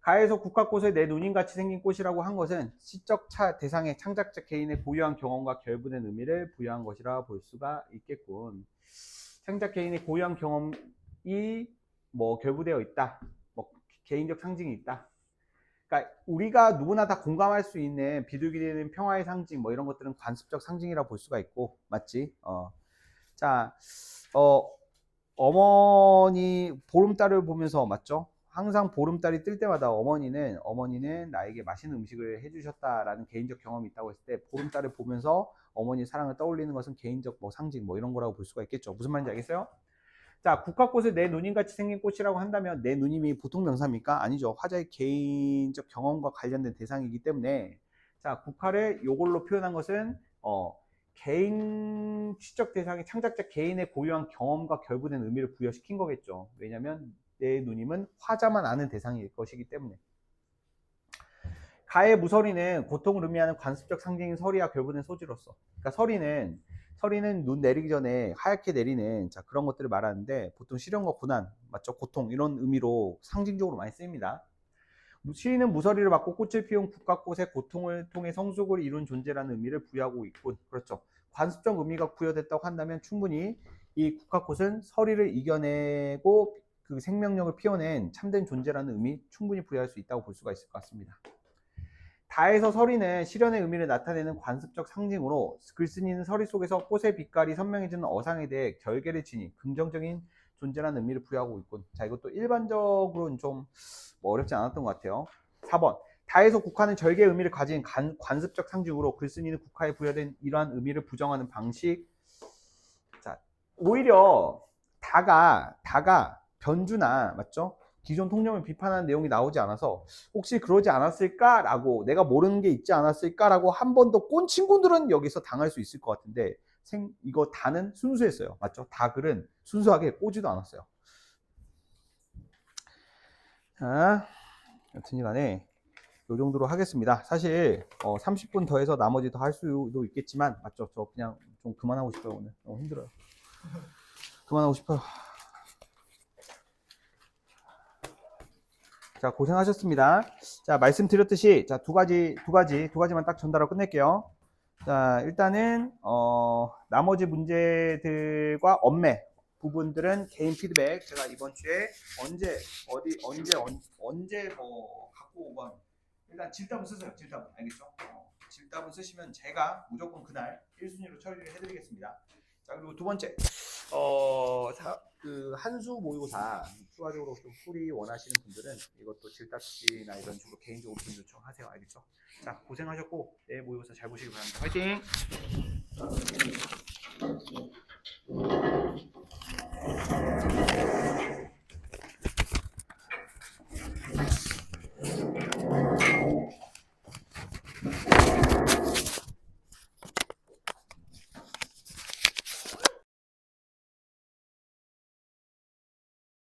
가에서 국화꽃을 내 누님같이 생긴 꽃이라고 한 것은 시적 대상의 창작자 개인의 고유한 경험과 결부된 의미를 부여한 것이라 볼 수가 있겠군. 창작 개인의 고유한 경험이 뭐 결부되어 있다. 뭐 개인적 상징이 있다. 그러니까 우리가 누구나 다 공감할 수 있는 비둘기는 평화의 상징 뭐 이런 것들은 관습적 상징이라 볼 수가 있고, 맞지? 자, 어머니 보름달을 보면서, 맞죠? 항상 보름달이 뜰 때마다 어머니는 나에게 맛있는 음식을 해주셨다라는 개인적 경험이 있다고 했을 때 보름달을 보면서 어머니의 사랑을 떠올리는 것은 개인적 뭐 상징 뭐 이런 거라고 볼 수가 있겠죠. 무슨 말인지 알겠어요? 자, 국화꽃을 내 누님같이 생긴 꽃이라고 한다면 내 누님이 보통 명사입니까? 아니죠. 화자의 개인적 경험과 관련된 대상이기 때문에, 자, 국화를 요걸로 표현한 것은 개인 시적 대상의 창작자 개인의 고유한 경험과 결부된 의미를 부여시킨 거겠죠. 왜냐하면 내 누님은 화자만 아는 대상일 것이기 때문에. 가의 무서리는 고통을 의미하는 관습적 상징인 서리와 결부된 소지로서, 그러니까 서리는 눈 내리기 전에 하얗게 내리는, 자, 그런 것들을 말하는데 보통 시련과 고난, 맞죠? 고통 이런 의미로 상징적으로 많이 쓰입니다. 시인은 무서리를 받고 꽃을 피운 국화꽃의 고통을 통해 성숙을 이룬 존재라는 의미를 부여하고 있군. 그렇죠. 관습적 의미가 부여됐다고 한다면 충분히 이 국화꽃은 서리를 이겨내고 그 생명력을 피워낸 참된 존재라는 의미 충분히 부여할 수 있다고 볼 수가 있을 것 같습니다. 다에서 서리는 시련의 의미를 나타내는 관습적 상징으로 글쓴이는 서리 속에서 꽃의 빛깔이 선명해지는 어상에 대해 결계를 지니 긍정적인 존재라는 의미를 부여하고 있군. 자, 이것도 일반적으로는 좀 어렵지 않았던 것 같아요. 4번. 다에서 국화는 절개의 의미를 가진 관습적 상징으로 글쓴이는 국화에 부여된 이러한 의미를 부정하는 방식. 자, 오히려 다가 변주나, 맞죠? 기존 통념을 비판하는 내용이 나오지 않아서 혹시 그러지 않았을까라고, 내가 모르는 게 있지 않았을까라고 한 번 더 꼰 친구들은 여기서 당할 수 있을 것 같은데, 이거 다는 순수했어요. 맞죠? 다 글은 순수하게 꼬지도 않았어요. 자, 여튼 간에 이 정도로 하겠습니다. 사실 30분 더 해서 나머지 더 할 수도 있겠지만, 맞죠? 저 그냥 좀 그만하고 싶어요. 오늘 너무 힘들어요. 그만하고 싶어요. 자, 고생하셨습니다. 자, 말씀드렸듯이, 자, 두 가지만 딱 전달하고 끝낼게요. 자, 일단은, 나머지 문제들과 엄매 부분들은 개인 피드백, 제가 이번 주에 언제 갖고 오건, 일단 질답은 쓰세요. 질답은. 알겠죠? 질답은 쓰시면 제가 무조건 그날 1순위로 처리를 해드리겠습니다. 자, 그리고 두 번째, 그 한수 모의고사 추가적으로 좀 풀이 원하시는 분들은 이것도 질답지나 이런 식으로 개인적으로 좀 요청하세요. 알겠죠? 자, 고생하셨고 내일 모의고사 잘 보시기 바랍니다. 화이팅!